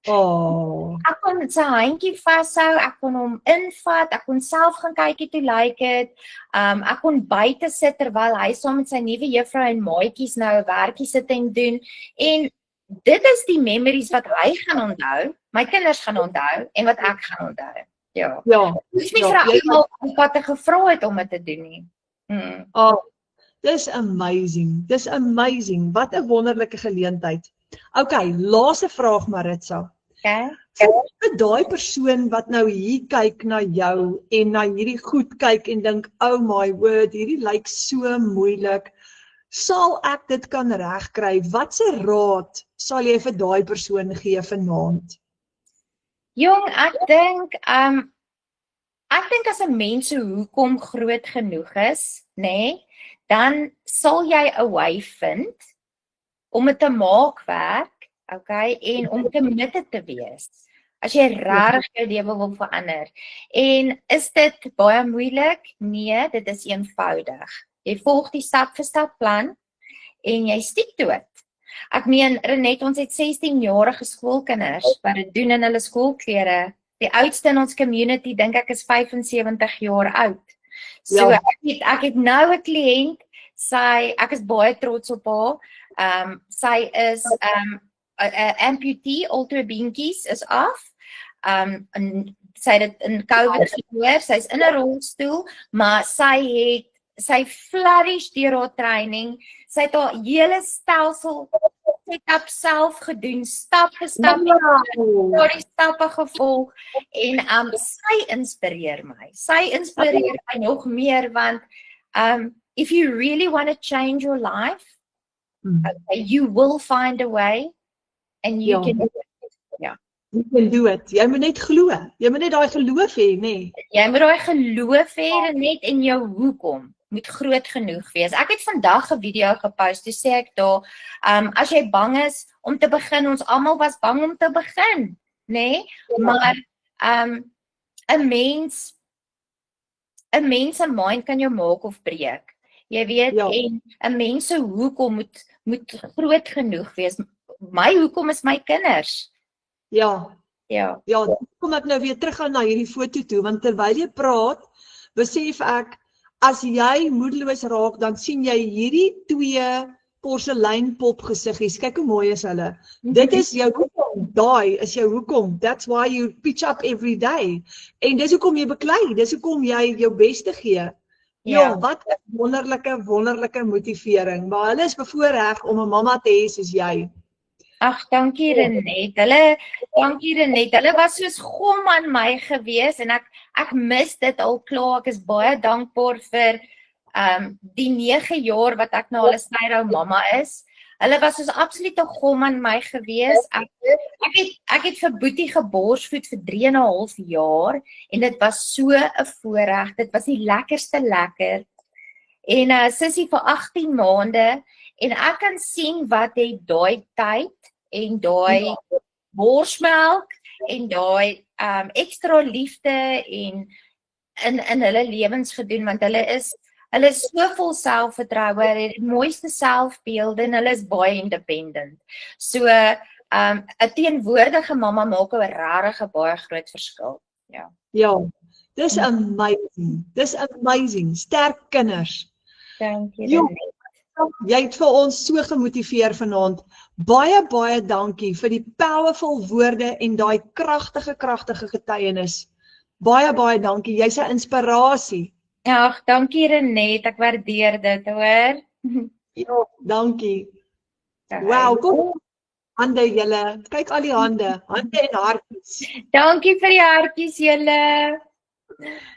Oh, Ek kon sy handjie vashou, ek kon hom invat, ek kon self gaan kykie toe lyk dit. Ek kon buite sit terwyl hy saam met sy nuwe juffrou en maatjies nou 'n werkie sit en doen. En dit is die memories wat hy gaan onthou, my kinders gaan onthou en wat ek gaan onthou. Ja. Dis nie vir almal wat te gevra het om dit te doen nie. Oh, dis amazing. Dis amazing. Wat 'n wonderlike geleentheid. Okay, laaste vraag Maritza. Okay. Vir daai persoon wat nou hier kyk na jou en na hierdie goed kyk en dink, oh my word, hierdie lyk so moeilik. Sal ek dit kan regkry? Watse raad sal jy vir daai persoon gee vanaand? Jong, ek dink as 'n mens se hoekom groot genoeg is, nê, dan sal jy 'n way vind om dit te maak werk, okay, en om committed te wees. As jy regtig jou lewe wil verander. En is dit baie moeilik? Nee, dit is eenvoudig. Jy volg die stap vir stap plan en jy stiek toe dit. Ek meen, Renet, ons het 16-jarige skoolkinders wat dit doen in hulle skoolklere. Die oudste in ons community, dink ek, is 75 jaar oud. So, ek het nou 'n kliënt, ek is baie trots op haar. Sy is 'n amputee, al twee beentjies is af. En sy het dit in COVID verloor, sy's in 'n rolstoel, maar sy flourish deur haar training. Sy het haar hele stelsel setup self gedoen, stap vir stap, die stappe gevolg en sy inspireer my. Sy inspireer my nog meer want if you really want to change your life, okay, you will find a way and you can do it. Ja. You can do it. Jy moet net glo. Jy moet net daai geloof hê, nê? Jy moet daai geloof hê net in jou hoekom. Moet groot genoeg wees. Ek het vandag 'n video gepost, toe sê ek daar, as jy bang is om te begin, ons almal was bang om te begin, nê? Maar 'n mens se mind kan jou maak of breek. Jy weet, en 'n mens se hoekom moet groot genoeg wees. My hoekom is my kinders. Ja, dan kom ek nou weer terug na hierdie foto toe, want terwyl jy praat, besef ek, as jy moedeloos raak, dan sien jy hierdie twee porseleinpop gesiggies. Kyk hoe mooi is hulle. Dit is jou hoekom. Daai is jou hoekom. That's why you pitch up every day. En dis hoekom jy beklei. Dis hoekom jy jou beste gee. Ja, wat 'n wonderlike motivering. Maar hulle is bevoorreg om 'n mamma te hê soos jy. Ag, dankie Renet. Hulle was soos gom aan my gewees en ek mis dit al klaar. Ek is baie dankbaar vir die 9 jaar wat ek nou al 'n snydou mamma is. Hulle was soos absoluut 'n gom aan my gewees. Ek het vir Boetie geborsvoed vir 3,5 jaar en dit was so 'n voorreg. Dit was die lekkerste lekker. En Sissie vir 18 maande en ek kan sien wat het daai tyd en daai borsmelk en daai ekstra liefde en in hulle lewens gedoen, want hulle is so vol selfvertroue, hulle het die mooiste selfbeelde en hulle is baie independent. So 'n teenwoordige mamma maak 'n regtig baie groot verskil. Ja, dis amazing. Dis amazing. Sterk kinders. Dankie. Jy het vir ons so gemotiveer vanaand. Baie dankie vir die powerful woorde en daai kragtige getuienis. Baie dankie. Jy's 'n inspirasie. Ag, dankie Renet, ek waardeer dit, hoor. Ja, dankie. Wow, kom. Hande julle. Kyk al die hande en hartjies. Dankie vir die hartjies julle.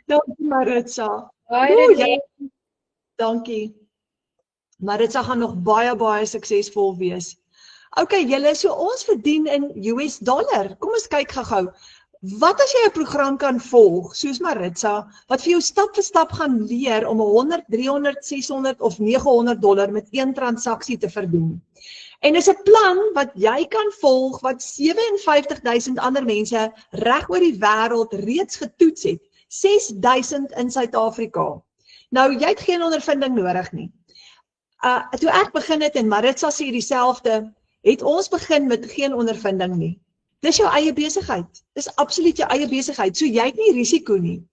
Dankie Maritza. Dankie. Maritza gaan nog baie suksesvol wees. Okay, julle, so ons verdien in US dollar. Kom ons kyk gou-gou. Wat as jy 'n program kan volg, soos Maritza, wat vir jou stap vir stap gaan leer om 100, 300, 600 of $900 met een transaksie te verdoen? En is 'n plan wat jy kan volg, wat 57,000 ander mense reg oor die wêreld reeds getoets het. 6,000 in Suid-Afrika. Nou, jy het geen ondervinding nodig nie. Toe ek begin het en Maritza sê dieselfde, het ons begin met geen ondervinding nie. Dis jou eie besigheid. Dis absoluut jou eie besigheid. So jy het nie risiko nie.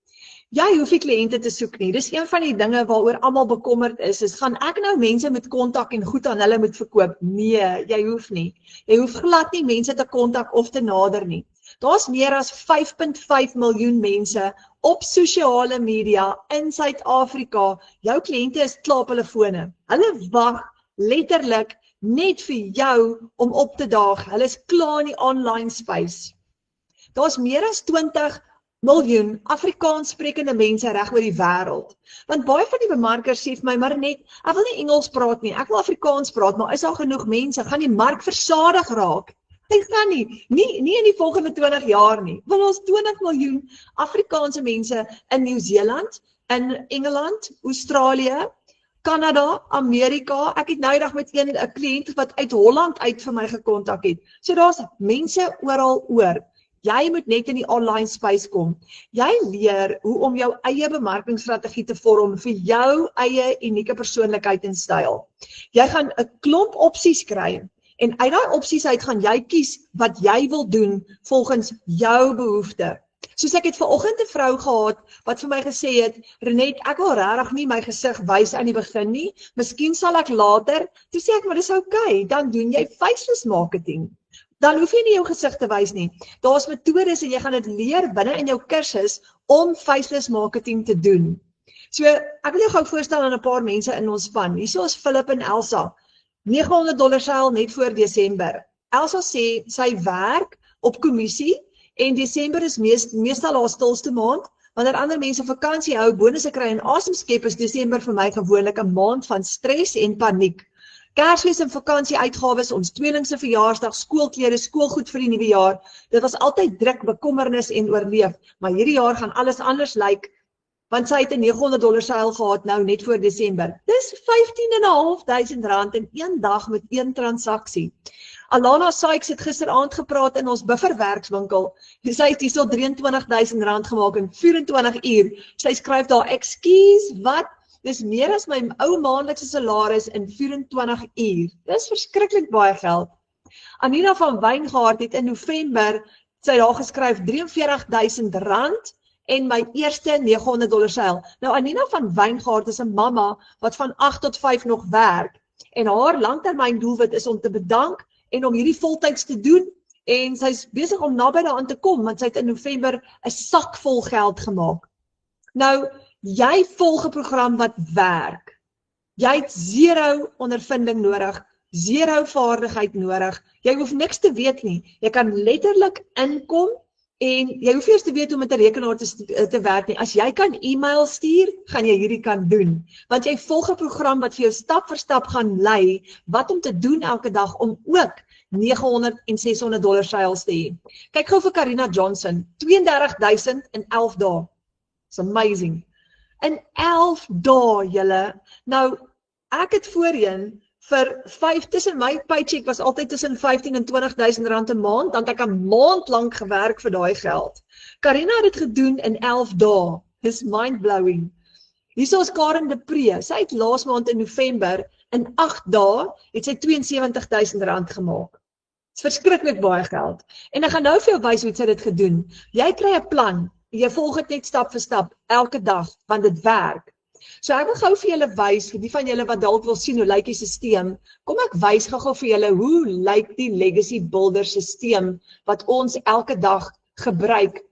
Jy hoef nie kliënte te soek nie. Dis een van die dinge waaroor almal bekommerd is gaan ek nou mense met kontak en goed aan hulle moet verkoop? Nee, jy hoef nie. Jy hoef glad nie mense te kontak of te nader nie. Daar's meer as 5.5 miljoen mense op sosiale media in Suid-Afrika. Jou kliënte is klaar op hulle fone. Hulle wag letterlik net vir jou om op te daag. Hulle is klaar in die online space. Daar's meer as 20 miljoen Afrikaans sprekende mense reg oor die wêreld. Want baie van die bemarkers sê vir my, maar net, ek wil nie Engels praat nie, ek wil Afrikaans praat, maar is daar genoeg mense? Gaan die mark versadig raak? Dit gaan nie in die volgende 20 jaar nie. Want ons 20 miljoen Afrikaanse mense in Nieu-Seeland, in Engeland, Australië, Kanada, Amerika. Ek het nou eendag met 'n kliënt wat uit Holland uit vir my gekontak het. So daar's mense oral oor. Jy moet net in die online space kom. Jy leer hoe om jou eie bemarkingsstrategie te vorm vir jou eie unieke persoonlikheid en styl. Jy gaan 'n klomp opsies kry en uit daai opsies uit gaan jy kies wat jy wil doen volgens jou behoefte. Soos ek het vanoggend 'n vrou gehad wat vir my gesê het, Renet, ek wil regtig nie my gesig wys aan die begin nie, miskien sal ek later. Toe sê ek, maar dis okay, dan doen jy faceless marketing. Dan hoef jy nie jou gesig te wys nie. Daar's metodes en jy gaan dit leer binne in jou kursus om faceless marketing te doen. So, ek wil jou gou voorstel aan 'n paar mense in ons span. Hierso is Philip en Elsa. $900 seil net voor Desember. Elsa sê sy werk op kommissie en Desember is meestal haar stilste maand. Wanneer ander mense vakansie hou, bonusse kry en asem skep, is Desember vir my gewoonlik 'n maand van stres en paniek. Kersfees en vakansieuitgawes, ons tweeling se verjaarsdag, skoolklere, skoolgoed vir die nuwe jaar. Dit was altyd druk, bekommernis en oorleef, maar hierdie jaar gaan alles anders lyk, want sy het 'n $900 seil gehad nou net voor Desember. Dis R15.500 in een dag met een transaksie. Alana Sykes het gisteraand gepraat in ons bufferwerkswinkel. Sy het hierso R23.000 gemaak in 24 uur. Sy skryf daar, "Ekskuus, wat? Dis meer as my ou maandelikse salaris in 24 uur. Dis verskriklik baie geld." Anina van Wyngaard het in November, sy daar geskryf R43.000 en my eerste $900 seil. Nou Anina van Wyngaard is 'n mamma wat van 8 tot 5 nog werk en haar langtermyn doelwit is om te bedank en om hierdie voltyds te doen en sy's besig om naby daaraan te kom want sy het in November 'n sak vol geld gemaak. Nou, jy volg 'n program wat werk. Jy het 0 ondervinding nodig, 0 vaardigheid nodig. Jy hoef niks te weet nie. Jy kan letterlik inkom en jy hoef eers te weet hoe met 'n rekenaar te werk nie. As jy kan e-mail stuur, gaan jy hierdie kan doen. Want jy volg 'n program wat vir jou stap vir stap gaan lei wat om te doen elke dag om ook $900 en $600 seils te hê. Kyk gou vir Karina Johnson, 32.000 in 11 dae. It's amazing. In 11 dae, julle. Nou, ek het voorheen vir 5, tussen my paycheck was altyd tussen 15 en 20.000 rand 'n maand, dan het ek 'n maand lank gewerk vir daai geld. Karina het dit gedoen in 11 dae. Dis mind-blowing. Hierso is Karen de Pre. Sy het laas maand in November, in 8 dae, het sy R72.000 gemaak. Dis verskriklik baie geld. En ek gaan nou vir jou wys hoe sy dit gedoen. Jy kry 'n plan. Jy volg dit net stap vir stap, elke dag, want dit werk. So ek wil gou vir julle wys, vir die van julle wat dalk wil sien hoe lyk die stelsel, kom ek wys gou vir julle hoe lyk die Legacy Builder stelsel wat ons elke dag gebruik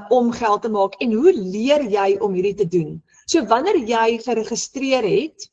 om geld te maak en hoe leer jy om hierdie te doen? So wanneer jy geregistreer het,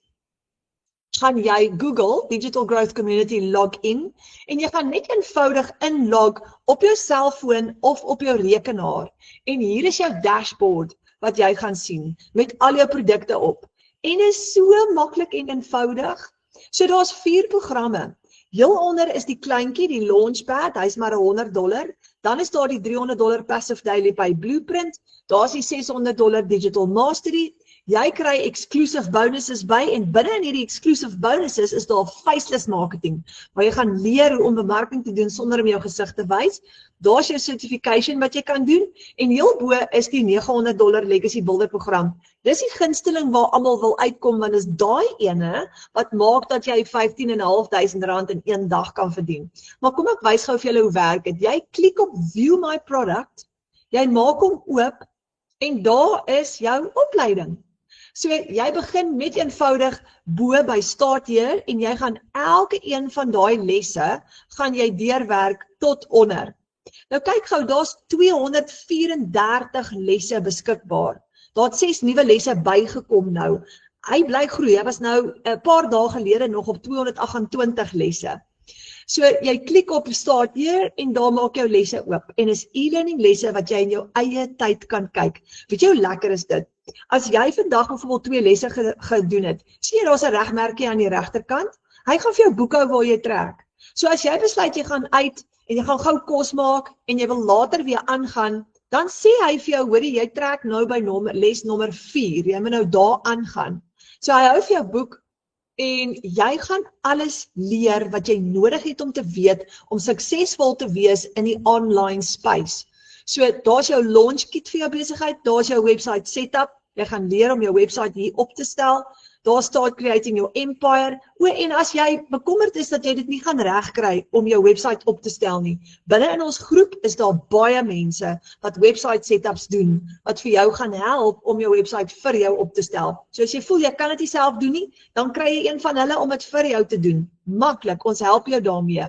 gaan jy Google Digital Growth Community login en jy gaan net eenvoudig inlog op jou selfoon of op jou rekenaar en hier is jou dashboard wat jy gaan sien met al jou produkte op. En is so maklik en eenvoudig. So daar's 4 programme. Heel onder is die kleintjie, die Launchpad, hy's maar $100. Dan is daar die $300 Passive Daily Pay Blueprint. Daar's die $600 Digital Mastery. Jy kry exclusive bonuses by en binne in hierdie exclusive bonuses is daar faceless marketing, waar jy gaan leer hoe om bemarking te doen sonder om jou gesig te wys. Daar's jou certification wat jy kan doen en heel bo is die $900 Legacy Builder program. Dis die gunsteling waar almal wil uitkom want is daai ene wat maak dat jy R15.500 in een dag kan verdien. Maar kom ek wys gou vir julle hoe werk dit. Jy klik op View My Product, jy maak hom oop en daar is jou opleiding. So jy begin met eenvoudig bo by Start Here en jy gaan elke een van daai lesse gaan jy deurwerk tot onder. Nou kyk gou, daar's 234 lesse beskikbaar. Daar het 6 nuwe lesse bygekom nou. Hy bly groei, hy was nou 'n paar dae gelede nog op 228 lesse. So jy klik op Start Here en daar maak jou lesse oop en is e-learning lesse wat jy in jou eie tyd kan kyk. Weet jy hoe lekker is dit? As jy vandag byvoorbeeld 2 lesse gedoen het, sien jy daar's 'n regmerkie aan die regterkant. Hy gaan vir jou boekhou waar jy trek. So as jy besluit jy gaan uit en jy gaan gou kos maak en jy wil later weer aangaan, dan sê hy vir jou, hoorie, jy trek nou by les nommer 4, jy moet nou daar aangaan. So hy hou vir jou boek en jy gaan alles leer wat jy nodig het om te weet om suksesvol te wees in die online space. So daar's jou launch kit vir jou besigheid, daar's jou website setup, jy gaan leer om jou website hier op te stel, daar Start Creating Your Empire, en as jy bekommerd is dat jy dit nie gaan regkry om jou website op te stel nie, binne in ons groep is daar baie mense wat website setups doen, wat vir jou gaan help om jou website vir jou op te stel. So as jy voel jy kan dit nie self doen nie, dan kry jy een van hulle om dit vir jou te doen. Maklik, ons help jou daarmee.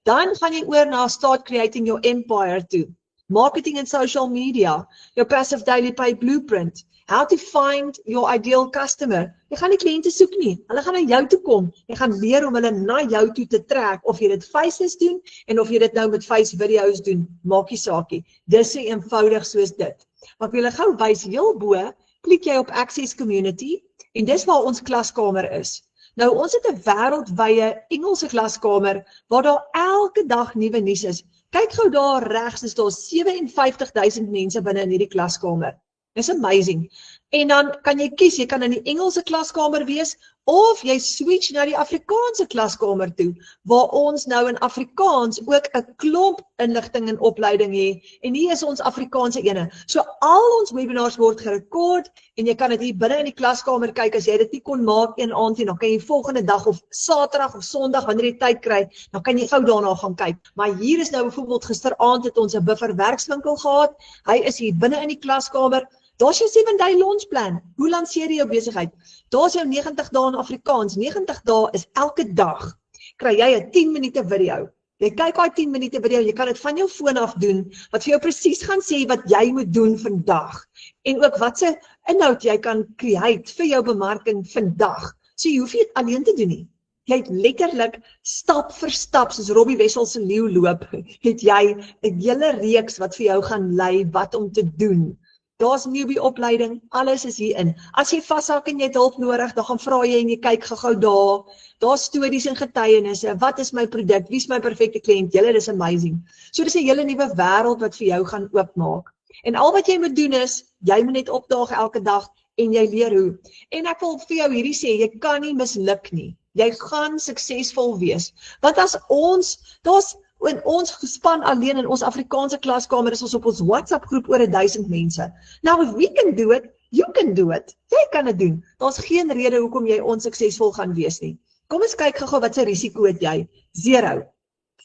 Dan gaan jy oor na Start Creating Your Empire toe. Marketing and social media, your passive daily pay blueprint, how to find your ideal customer. Jy gaan nie kliënte soek nie, hulle gaan na jou toe kom. Jy gaan leer om hulle na jou toe te trek, of jy dit faceless doen, en of jy dit nou met face videos doen, maak nie saakie. Dis so eenvoudig soos dit. Maar ek wil julle gou wys, heel bo, klik jy op Access Community, en dis waar ons klaskamer is. Nou, ons het 'n wêreldwye Engelse klaskamer, waar daar elke dag nuwe nuus is. Kyk gou daar regs, is daar 57.000 mense binne in hierdie klaskamer. Dis amazing. En dan kan jy kies, jy kan in die Engelse klaskamer wees, of jy switch na die Afrikaanse klaskamer toe, waar ons nou in Afrikaans ook 'n klomp inligting en opleiding het, en hier is ons Afrikaanse ene. So al ons webinars word gerekord, en jy kan dit hier binne in die klaskamer kyk, as jy dit nie kon maak een aand nie, dan kan jy volgende dag of Saterdag of Sondag, wanneer jy tyd kry, dan kan jy gou daarna gaan kyk. Maar hier is nou byvoorbeeld gisteraand het ons 'n buffer werkswinkel gehad, hy is hier binne in die klaskamer. Daar's jou 7-day launch plan. Hoe lanseer jy jou besigheid? Daar's jou 90 dae in Afrikaans. 90 dae is elke dag. Kry jy 'n 10 minute video. Jy kyk daai 10 minute video, jy kan dit van jou foon af doen, wat vir jou presies gaan sê wat jy moet doen vandag. En ook wat se inhoud jy kan create vir jou bemarking vandag. So jy hoef nie dit alleen te doen nie. Jy het letterlik stap vir stap, soos Robbie Wessel se leeu loop, het jy 'n hele reeks wat vir jou gaan lei wat om te doen. Daar's newbie opleiding, alles is hierin. As jy vashak en jy het hulp nodig, dan gaan vra jy en jy kyk gou daar. Daar's stories en getuienisse. Wat is my produk? Wie is my perfekte kliënt? Julle, dis amazing. So dis 'n hele nuwe wêreld wat vir jou gaan oopmaak. En al wat jy moet doen is, jy moet net opdaag elke dag en jy leer hoe. En ek wil vir jou hierdie sê, jy kan nie misluk nie. Jy gaan suksesvol wees. Want as in ons span alleen in ons Afrikaanse klaskamer is ons op ons WhatsApp groep oor 1000 mense. Now if we can do it, you can do it. Jy kan dit doen. Daar's geen rede hoekom jy onsuksesvol gaan wees nie. Kom ons kyk gou wat se risiko het jy? 0.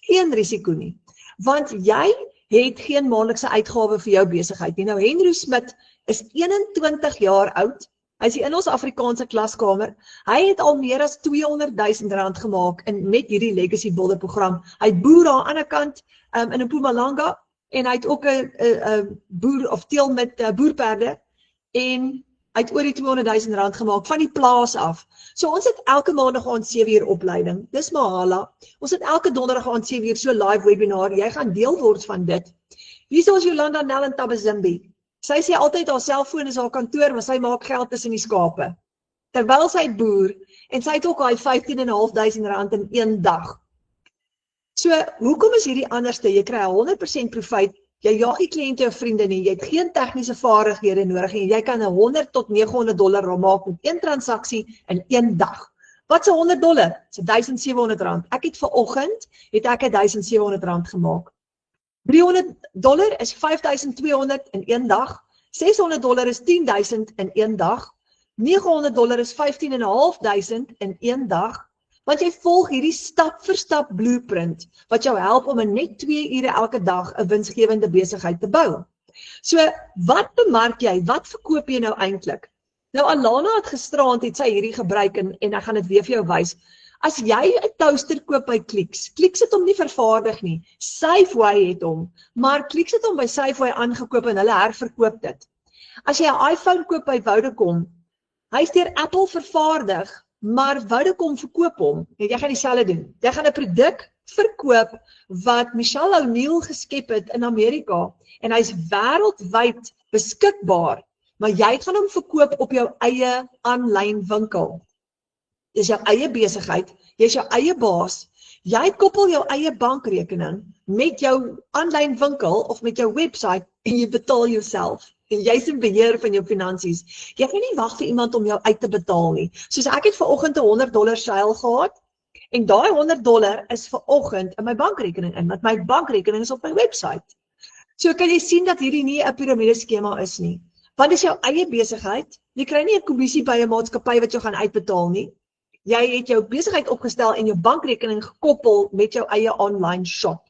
Geen risiko nie. Want jy het geen maandelikse uitgawe vir jou besigheid nie. Nou Henry Smit is 21 jaar oud. Hy is in ons Afrikaanse klaskamer. Hy het al meer as R200,000 gemaak met hierdie Legacy Builder program. Hy boer aan die ander kant in Mpumalanga en hy het ook 'n boer of teel met boerperde en hy het oor die R200,000 gemaak van die plaas af. So ons het elke maandag aan 7 uur opleiding. Dis Mahala. Ons het elke donderdag aan 7 uur so live webinar. Jy gaan deel word van dit. Hier is ons Jolanda Nel in Tabazimbi. Sy sê altyd haar selfoon is haar kantoor, maar sy maak geld tussen die skape. Terwyl sy boer, en sy het ook al R15.500 in een dag. So, hoekom is hierdie anderste? Jy kry 100% profijt Jy jaag nie kliënte of vriende nie, jy het geen tegniese vaardighede nodig en jy kan $100 tot $900 maak met een transaksie in een dag. Wat is $100? Dis R1,700. Ek het vanoggend ek R1,700 gemaak. $300 is $5,200 in een dag. $600 is $10,000 in een dag. $900 is $15,500 in een dag. Want jy volg hierdie stap vir stap blueprint wat jou help om in net 2 ure elke dag 'n winsgewende besigheid te bou. So, wat bemark jy? Wat verkoop jy nou eintlik? Nou Alana het gisteraand sy hierdie gebruik en ek gaan dit weer vir jou wys. As jy 'n toaster koop by Clicks het hom nie vervaardig nie. Safeway het hom, maar Clicks het hom by Safeway aangekoop en hulle herverkoop dit. As jy 'n iPhone koop by Vodacom, hy is deur Apple vervaardig, maar Vodacom verkoop hom. Jy gaan dieselfde doen. Jy gaan 'n produk verkoop wat Michelle O'Neill geskep het in Amerika en hy's wêreldwyd beskikbaar, maar jy gaan hom verkoop op jou eie aanlyn winkel. Dis jou eie besigheid, jy's jou eie baas. Jy koppel jou eie bankrekening met jou aanlyn winkel of met jou webwerf en jy betaal jouself. En jy's in beheer van jou finansies. Jy gaan nie wag vir iemand om jou uit te betaal nie. Soos ek het vanoggend 'n $100 seil gehad en daai $100 is vanoggend in my bankrekening in, want my bankrekening is op my webwerf. So kan jy sien dat hierdie nie 'n piramideskema is nie. Want dis jou eie besigheid. Jy kry nie 'n kommissie by 'n maatskappy wat jou gaan uitbetaal nie. Jy het jou besigheid opgestel en jou bankrekening gekoppel met jou eie online shop.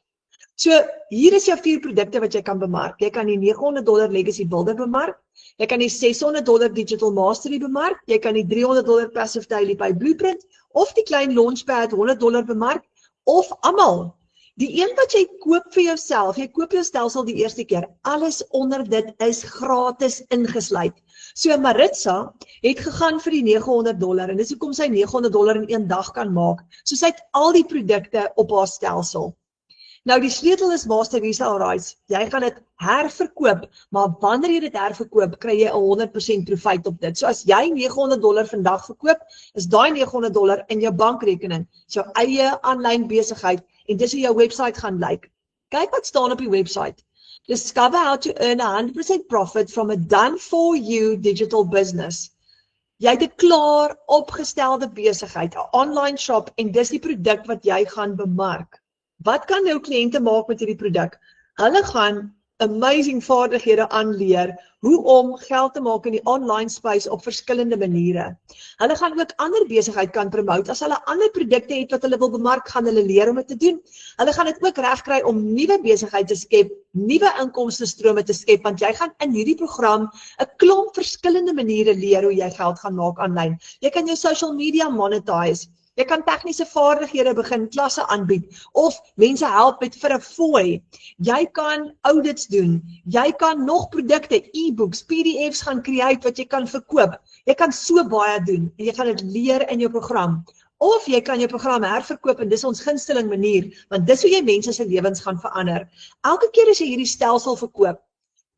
So, hier is jou 4 produkte wat jy kan bemark. Jy kan die $900 Legacy Builder bemark, jy kan die $600 Digital Mastery bemark, jy kan die $300 Passive Daily by Blueprint, of die klein Launchpad $100 bemark, of almal. Die een wat jy koop vir jouself, jy koop jou stelsel die eerste keer, alles onder dit is gratis ingesluit. So Maritza het gegaan vir die $900 en dis hoekom sy $900 in een dag kan maak. So sy het al die produkte op haar stelsel. Nou die sleutel is Master Resale Rights. Jy gaan dit herverkoop, maar wanneer jy dit herverkoop, kry jy 100% profijt op dit. So as jy $900 vandag verkoop, is daai $900 in jou bankrekening, jou eie aanlyn besigheid en dis hoe jou website gaan lyk. Kyk wat staan op die website. Discover how to earn 100% profit from a done-for-you digital business. Jy het 'n klaar opgestelde besigheid, 'n online shop en dis die produk wat jy gaan bemark. Wat kan jou kliënte maak met hierdie produk? Hulle gaan amazing vaardighede aanleer hoe om geld te maak in die online space op verskillende maniere. Hulle gaan ook ander besigheid kan promote. As hulle ander produkte het wat hulle wil bemark, gaan hulle leer om dit te doen. Hulle gaan dit ook regkry om nuwe besigheid te skep, nuwe inkomstestrome te skep, want jy gaan in hierdie program 'n klomp verskillende maniere leer hoe jy geld gaan maak aanlyn. Jy kan jou social media monetize. Jy kan tegniese vaardighede begin klasse aanbied of mense help met vir 'n fooi. Jy kan audits doen. Jy kan nog produkte, e-books, PDFs gaan create wat jy kan verkoop. Jy kan so baie doen en jy gaan dit leer in jou program. Of jy kan jou program herverkoop en dis ons gunsteling manier, want dis hoe jy mense se lewens gaan verander. Elke keer as jy hierdie stelsel verkoop,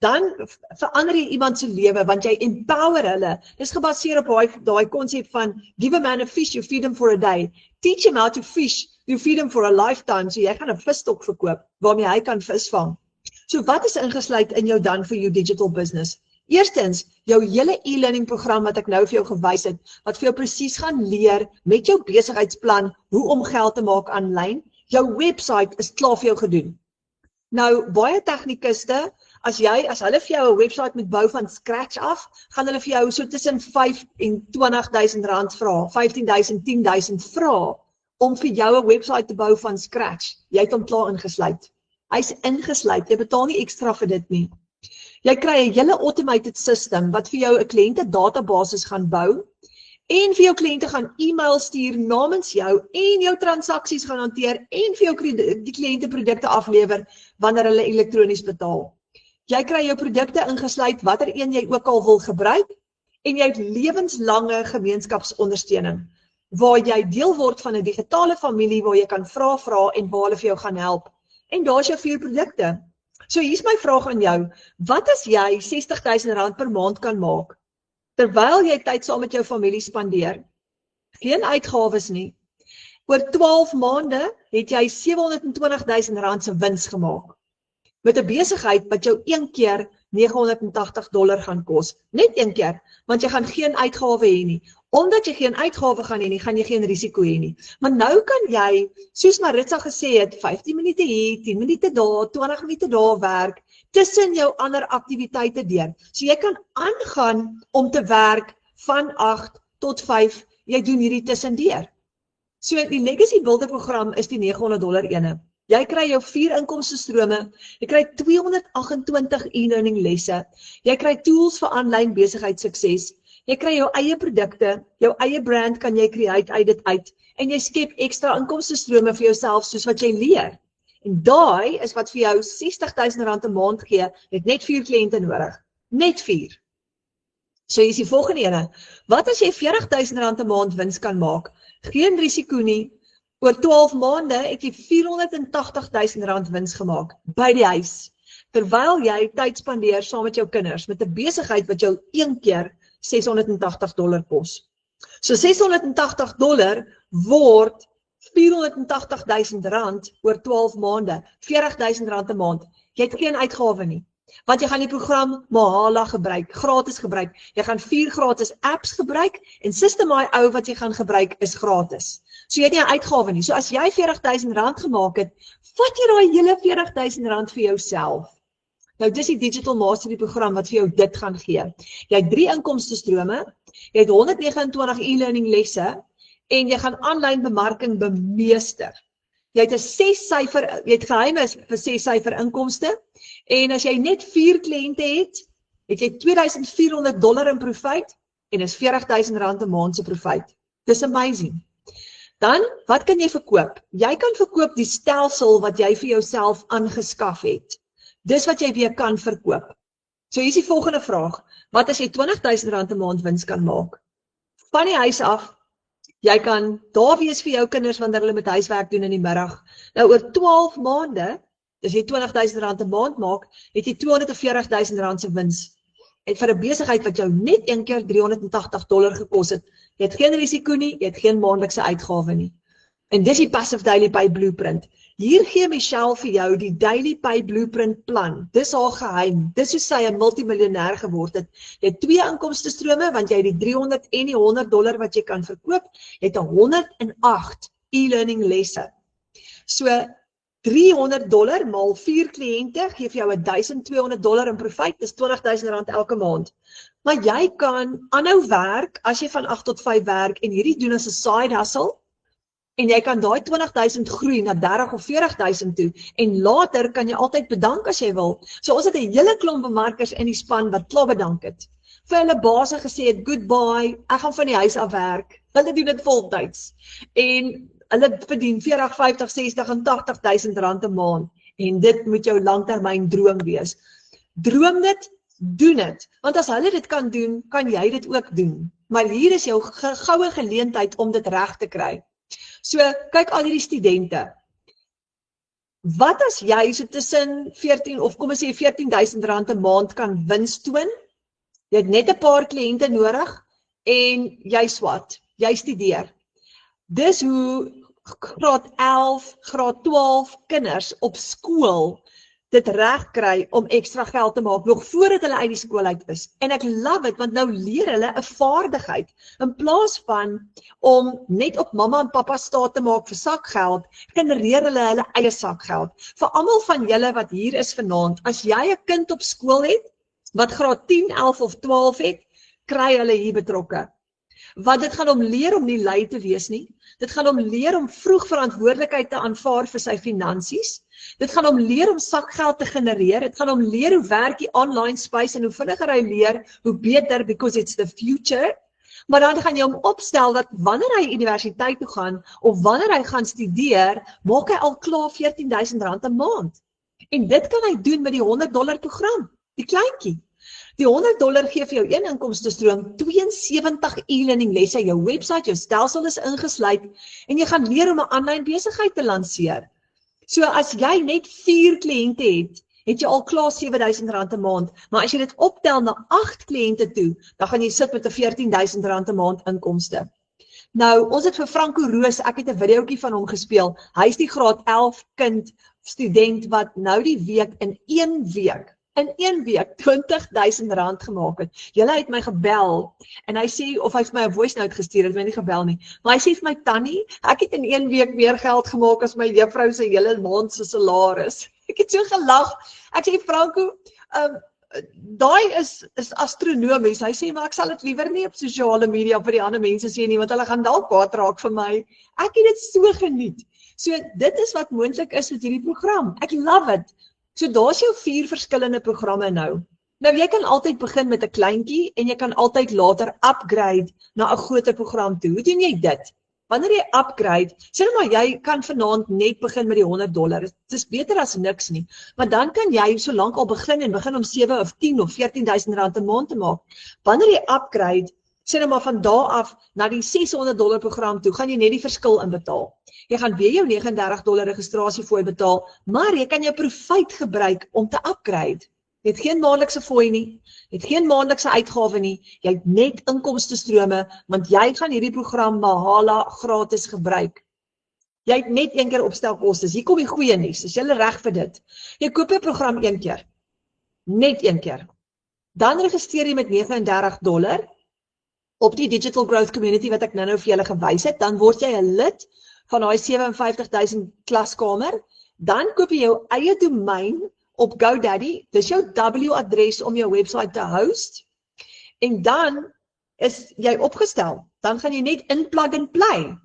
dan verander jy iemand se lewe want jy empower hulle. Dis gebaseer op daai konsep van give a man a fish, you feed him for a day. Teach him how to fish, you feed him for a lifetime. So jy gaan 'n visstok verkoop waarmee hy kan vis vang. So wat is ingesluit in jou done for you digital business? Eerstens, jou hele e-learning program wat ek nou vir jou gewys het, wat vir jou presies gaan leer met jou besigheidsplan hoe om geld te maak aanlyn. Jou website is klaar vir jou gedoen. Nou, baie tegnikuste, as hulle vir jou 'n website moet bou van scratch af, gaan hulle vir jou so tussen R5,000 en R20,000 vra, R15,000, R10,000 vra om vir jou 'n website te bou van scratch. Jy het hom klaar ingesluit. Hy's ingesluit. Jy betaal nie ekstra vir dit nie. Jy kry 'n hele automated system wat vir jou 'n kliënte database gaan bou en vir jou kliënte gaan e-mail stuur namens jou en jou transaksies gaan hanteer en vir jou die kliënte produkte aflewer wanneer hulle elektronies betaal. Jy kry jou produkte ingesluit watter een jy ook al wil gebruik en jy het lewenslange gemeenskapsondersteuning waar jy deel word van 'n digitale familie waar jy kan vra en waar hulle vir jou gaan help. En daar's jou 4 produkte. So hier's my vraag aan jou. Wat as jy R60,000 per maand kan maak terwyl jy tyd saam met jou familie spandeer? Geen uitgawes nie. Oor 12 maande het jy R720,000 se wins gemaak. met 'n besigheid wat jou een keer $980 gaan kos. Net een keer, want jy gaan geen uitgawe hê nie. Omdat jy geen uitgawe gaan hê nie, gaan jy geen risiko hê nie. Maar nou kan jy, soos Maritza gesê het, 15 minute hier, 10 minute daar, 20 minute daar werk, tussen jou ander aktiwiteite deur. So jy kan aangaan om te werk van 8 tot 5, jy doen hierdie tussendeur. So die Legacy Builder program is die $900 ene. Jy kry jou 4 inkomstestrome, jy kry 228 e-learning lesse, jy kry tools vir aanlyn besigheidssukses, jy kry jou eie produkte, jou eie brand kan jy create uit dit uit, en jy skep ekstra inkomstestrome vir jouself soos wat jy leer. En daai is wat vir jou R60,000 'n maand gee, met net 4 kliënte nodig. Net 4. So hier is die volgende ene. Wat as jy R40,000 'n maand wins kan maak? Geen risiko nie. Oor 12 maande het jy R480,000 wins gemaak by die huis. Terwyl jy tyd spandeer saam met jou kinders met 'n besigheid wat jou een keer $680 kos. So $680 word R480,000 oor 12 maande, R40,000 'n maand. Jy het geen uitgawe nie. Want jy gaan die program Mahala gebruik, gratis gebruik. Jy gaan 4 gratis apps gebruik en System.io ou wat jy gaan gebruik is gratis. So jy het nie 'n uitgawe nie. So as jy R40,000 gemaak het, vat jy daai hele R40,000 vir jouself. Nou dis die Digital Mastery program wat vir jou dit gaan gee. Jy het 3 inkomstestrome, jy het 129 e-learning lesse en jy gaan aanlyn bemarking bemeester. Jy het 'n 6-syfer, jy het geheime vir 6-syfer inkomste en as jy net 4 kliënte het jy $2,400 in profijt en is R40,000 'n maand se profijt. Dis amazing. Dan, wat kan jy verkoop? Jy kan verkoop die stelsel wat jy vir jouself aangeskaf het. Dis wat jy weer kan verkoop. So hier is die volgende vraag. Wat as jy R20,000 'n maand wins kan maak? Van die huis af, jy kan daar wees vir jou kinders wanneer hulle met huiswerk doen in die middag. Nou oor 12 maande, as jy R20,000 'n maand maak, het jy R240,000 se wins. En vir 'n besigheid wat jou net een keer $380 gekos het, jy het geen risiko nie, jy het geen maandelikse uitgawe nie. En dis die Passive Daily Pay Blueprint. Hier gee Michelle vir jou die Daily Pay Blueprint plan. Dis haar geheim. Dis hoe sy 'n multimiljonair geword het. Jy het 2 inkomstestrome, want jy het die $300 en die $100 wat jy kan verkoop. Jy het 108 e-learning lesse. So $300 maal 4 kliënte gee vir jou $1,200 in profijt, dis R20,000 elke maand. Maar jy kan aanhou werk, as jy van 8 tot 5 werk, en hierdie doen as 'n side hustle, en jy kan daai 20,000 groei na 30 of 40,000 toe, en later kan jy altyd bedank as jy wil. So ons het 'n hele klomp bemarkers in die span wat klaar bedank het. Vir hulle baase gesê het, goodbye, ek gaan van die huis af werk. Hulle doen dit voltyds. En hulle verdien 40, 50, 60 en 80,000 rand 'n maand. En dit moet jou langtermyn droom wees. Droom dit, doen dit. Want as hulle dit kan doen, kan jy dit ook doen. Maar hier is jou goue geleentheid om dit reg te kry. So, kyk al hierdie studente. Wat as jy so tussen 14 of kom ons sê R14,000 'n maand kan wins toon? Jy het net 'n paar kliënte nodig en jy swat, jy studeer. Dis hoe graad 11, graad 12 kinders op skool dit reg kry om ekstra geld te maak, nog voordat hulle uit die skool uit is. En ek love it, want nou leer hulle 'n vaardigheid. In plaas van om net op mamma en pappa staat te maak vir sakgeld, genereer hulle eie sakgeld. Vir almal van julle wat hier is vanaand, as jy 'n kind op skool het, wat graad 10, 11 of 12 het, kry hulle hier betrokke. Want dit gaan hom leer om nie lui te wees nie. Dit gaan hom leer om vroeg verantwoordelikheid te aanvaar vir sy finansies. Dit gaan hom leer om sakgeld te genereer. Dit gaan hom leer hoe werk die online space en hoe vinniger hy leer, hoe beter, because it's the future. Maar dan gaan jy hom opstel dat wanneer hy universiteit toe gaan of wanneer hy gaan studeer, maak hy al klaar R14,000 'n maand. En dit kan hy doen met die $100 program, die kleintjie. Die $100 gee vir jou een inkomstestroom, 72 e-learning lesse, jou website, jou stelsel is ingesluit en jy gaan leer om 'n aanlyn besigheid te lanseer. So as jy net 4 kliënte het jy al klaar R7,000 'n maand, maar as jy dit optel na 8 kliënte toe, dan gaan jy sit met 'n R14,000 'n maand inkomste. Nou, ons het vir Franco Roos, ek het 'n videoetjie van hom gespeel. Hy is die graad 11 kind student wat nou die week in 1 week 20.000 rand gemaak het. Julle het my gebel en hy sê, of hy het my 'n voice note gestuur, het my nie gebel nie, maar hy sê vir my, Tannie, ek het in 1 week meer geld gemaak as my juffrou se hele maand se salaris. Ek het so gelag. Ek sê, Franco, daai is astronomies. Hy sê, maar ek sal dit liewer nie op sosiale media vir die ander mense sê nie, want hulle gaan dalk kwaad raak vir my. Ek het dit so geniet. So dit is wat moontlik is met hierdie program. Ek love it. So daar's jou 4 verskillende programme nou. Nou jy kan altyd begin met 'n kleintjie en jy kan altyd later upgrade na 'n groter program toe. Hoe doen jy dit? Wanneer jy upgrade, sê maar jy kan vanaand net begin met die $100. Dit is beter as niks nie. Maar dan kan jy solank al begin om 7 of 10 of 14.000 rand 'n maand te maak. Wanneer jy upgrade, sê maar van daar af na die $600 program toe, gaan jy net die verskil inbetaal. Jy gaan weer jou $39 registrasiefooi betaal, maar jy kan jou Profite gebruik om te upgrade. Jy het geen maandelikse fooi nie, jy het geen maandelikse uitgawe nie, jy het net inkomstestrome, want jy gaan hierdie program Mahala gratis gebruik. Jy het net 1 keer opstelkostes. Hier kom die goeie nuus, is jy reg vir dit? Jy koop 'n program 1 keer, net 1 keer. Dan registreer jy met $39 op die Digital Growth Community wat ek nou vir julle gewys het, dan word jy 'n lid van daai 57.000 klaskamer, dan koop jy jou eie domein op GoDaddy, dis jou W-adres om jou website te host, en dan is jy opgestel, dan gaan jy net in plug and play.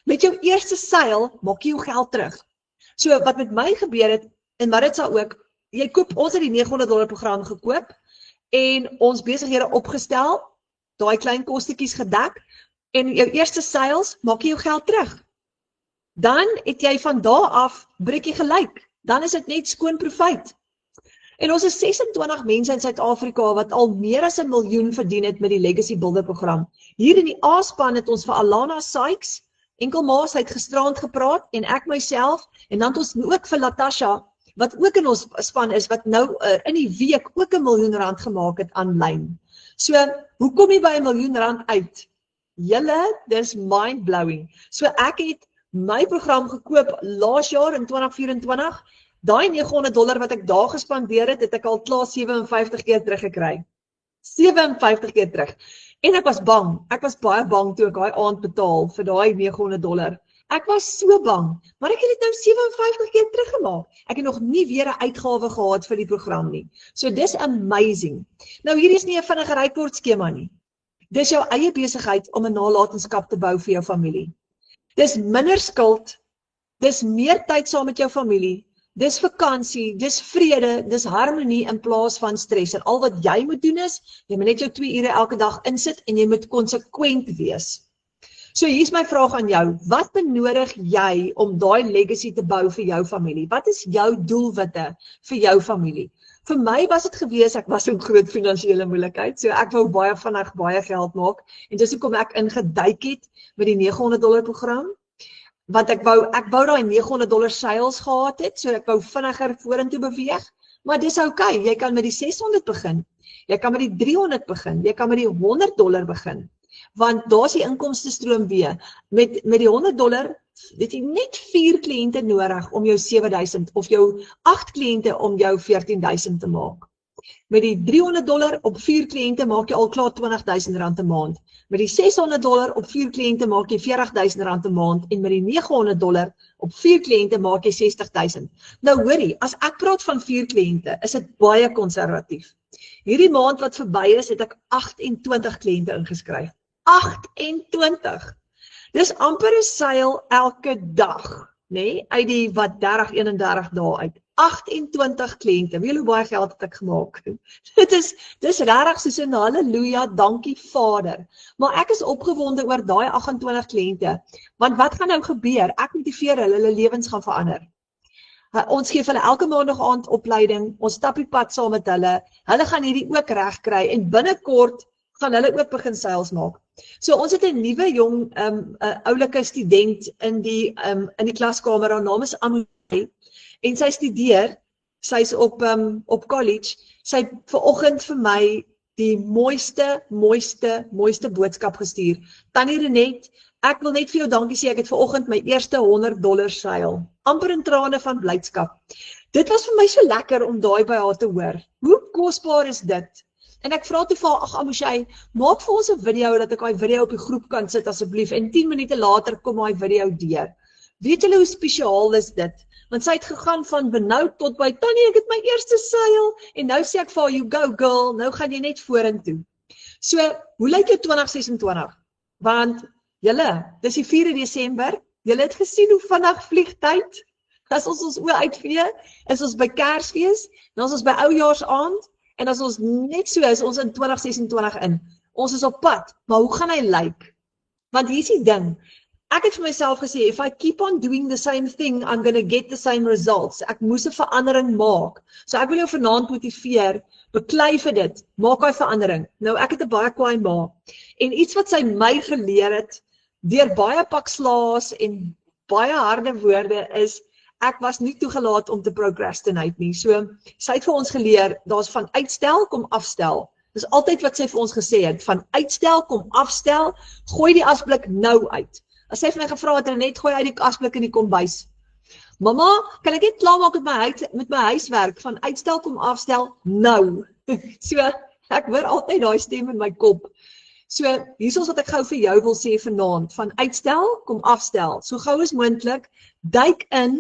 Met jou eerste seil, maak jy jou geld terug. So wat met my gebeur het, en Maritza ook, ons het die $900 program gekoop, en ons besighede opgestel, daai klein kostetjies gedek, en jou eerste seils, maak jy jou geld terug. Dan het jy van daar af, breek jy gelyk, dan is dit net skoon Profite. En ons is 26 mense in Suid-Afrika wat al meer as 1 miljoen verdien het met die Legacy Builder program. Hier in die A-span het ons vir Alana Sykes, enkelmaas uit gisterand gepraat, en ek myself, en dan het ons ook vir Latasha, wat ook in ons span is, wat nou in die week ook R1 miljoen gemaak het aanlyn. So, hoe kom jy by R1 miljoen uit? Julle, dis mind-blowing. So ek het my program gekoop laas jaar in 2024, daai $900 wat ek daar gespandeer het ek al klaar 57 keer teruggekry. 57 keer terug. En ek was bang. Ek was baie bang toe ek daai aand betaal vir daai $900. Ek was so bang, maar ek het dit nou 57 keer teruggemaak. Ek het nog nie weer 'n uitgawe gehad vir die program nie. So dis amazing. Nou hier is nie 'n vinnige ryport skema nie. Dis jou eie besigheid om 'n nalatenskap te bou vir jou familie. Dis minder skuld, dis meer tyd saam met jou familie, dis vakansie, dis vrede, dis harmonie in plaas van stres. En al wat jy moet doen is, jy moet net jou 2 ure elke dag insit en jy moet konsekwent wees. So hier's my vraag aan jou, wat benodig jy om daai legacy te bou vir jou familie? Wat is jou doelwitte vir jou familie? Vir my was dit gewees, ek was in groot finansiële moeilikheid, so ek wou baie vinnig baie geld maak, en dis hoekom ek ingeduik het met die $900 program, want ek wou daai $900 sales gehad het, so ek wou vinniger vorentoe beweeg, maar dis okay, jy kan met die 600 begin, jy kan met die 300 begin, jy kan met die $100 begin, want daar's die inkomstestroom weer, met die $100, het jy net 4 kliënte nodig om jou 7.000, of jou 8 kliënte om jou 14.000 te maak. Met die $300 op 4 kliënte maak jy al klaar R20.000 'n maand. Met die $600 op 4 kliënte maak jy R40.000 'n maand, en met die $900 op 4 kliënte maak jy R60.000. Nou hoorie, as ek praat van 4 kliënte, is dit baie konservatief. Hierdie maand wat verby is, het ek 28 kliënte ingeskryf. 28! Dis amper 'n seil elke dag, nê? Uit die wat 30-31 dae uit. 28 kliënte. Weet jy hoe baie geld het ek gemaak? Dis regtig soos 'n halleluja, dankie Vader. Maar ek is opgewonde oor daai 28 kliënte, want wat gaan nou gebeur? Ek motiveer hulle lewens gaan verander. Ons gee hulle elke maandag aand opleiding, ons stap die pad saam met hulle gaan hierdie ook reg kry, en binnekort gaan hulle ook begin sales maak. So ons het 'n nuwe jong oulike student in die klaskamer, haar naam is Amory, en sy studeer, sy's op college, sy vanoggend vir my die mooiste boodskap gestuur. Tannie Renet, ek wil net vir jou dankie sê, ek het vanoggend my eerste $100 seil. Amper in trane van blydskap. Dit was vir my so lekker om daai by haar te hoor. Hoe kosbaar is dit? En ek vra toe vir haar, ag Amushay, maak vir ons 'n video dat ek daai video op die groep kan sit asseblief en 10 minute later kom daai video deur. Weet julle hoe spesiaal is dit? Want sy het gegaan van benoud tot by Tannie, ek het my eerste seil en nou sê ek vir haar, you go girl, nou gaan jy net vorentoe. So, hoe lyk jou 2026? Want julle, dis die 4 Desember, julle het gesien hoe vinnig vlieg tyd. As ons oë uitvee, is ons by Kersfees, dan is ons by Oujaarsaand, en as ons net so is, ons in 2026 in. Ons is op pad, maar hoe gaan hy lyk? Want hier is die ding, ek het vir myself gesê, if I keep on doing the same thing, I'm gonna get the same results. Ek moes 'n verandering maak. So ek wil jou vanaand motiveer, beklei vir dit, maak daai verandering. Nou ek het 'n baie kwaai ma, en iets wat sy my geleer het, deur baie pak slaas en baie harde woorde is, ek was nie toegelaat om te procrastinate nie. So, sy het vir ons geleer, daar's van uitstel kom afstel. Dis altyd wat sy vir ons gesê het, van uitstel kom afstel, gooi die asblik nou uit. As sy vir my gevra het, net gooi uit die asblik in die kombuis. Mamma, kan ek net klaar maak met my huiswerk, van uitstel kom afstel, nou. So, ek hoor altyd daai stem in my kop. So, hier is wat ek gou vir jou wil sê vanaand, van uitstel kom afstel, so gou as moontlik, duik in,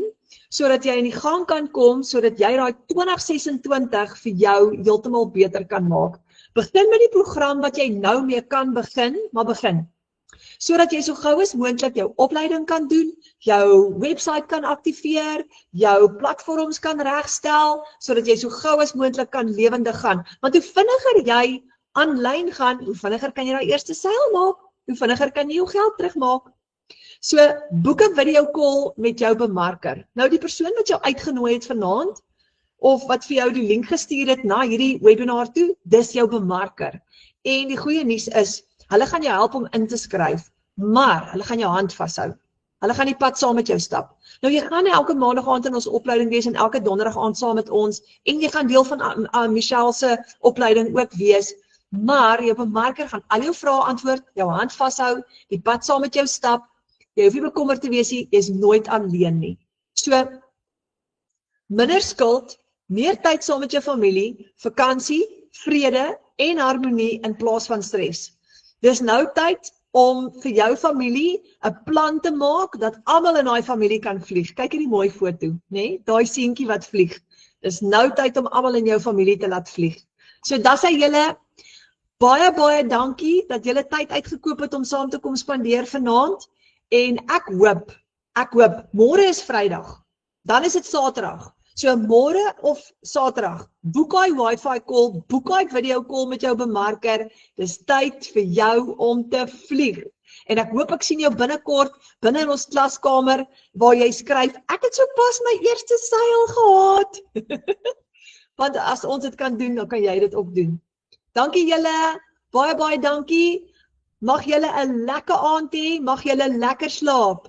sodat jy in die gang kan kom, sodat jy daai 2026 vir jou heeltemal beter kan maak. Begin met die program wat jy nou mee kan begin, maar begin. Sodat jy so gou as moontlik jou opleiding kan doen, jou website kan aktiveer, jou platforms kan regstel, sodat jy so gou as moontlik kan lewendig gaan. Want hoe vinniger jy aanlyn gaan, hoe vinniger kan jy daai eerste seil maak, hoe vinniger kan jy jou geld terugmaak. So, boek 'n video call met jou bemarker. Nou die persoon wat jou uitgenooi het vanaand, of wat vir jou die link gestuur het na hierdie webinar toe, dis jou bemarker. En die goeie nuus is, hulle gaan jou help om in te skryf, maar hulle gaan jou hand vashou. Hulle gaan die pad saam met jou stap. Nou jy gaan elke maandag aand in ons opleiding wees en elke donderdag aand saam met ons, en jy gaan deel van Michelle se opleiding ook wees, maar jou bemarker gaan al jou vrae antwoord, jou hand vashou, die pad saam met jou stap. Jy hoef nie bekommerd te wees nie, jy is nooit alleen nie. So, minder skuld, meer tyd saam met jou familie, vakansie, vrede en harmonie in plaas van stres. Dis nou tyd om vir jou familie 'n plan te maak dat almal in daai familie kan vlieg. Kyk hierdie mooi foto, né? Daai seentjie wat vlieg. Dis nou tyd om almal in jou familie te laat vlieg. So dis hy julle baie dankie dat julle tyd uitgekoop het om saam te kom spandeer vanaand. En ek hoop, môre is Vrydag, dan is dit Saterdag. So môre of Saterdag, boek daai wifi call, boek daai video call met jou bemarker, dis tyd vir jou om te vlieg. En ek hoop ek sien jou binnekort, binne in ons klaskamer, waar jy skryf, ek het so pas my eerste seil gehad. Want as ons dit kan doen, dan kan jy dit ook doen. Dankie julle, baie dankie. Mag julle 'n lekker aand hê, mag julle lekker slaap.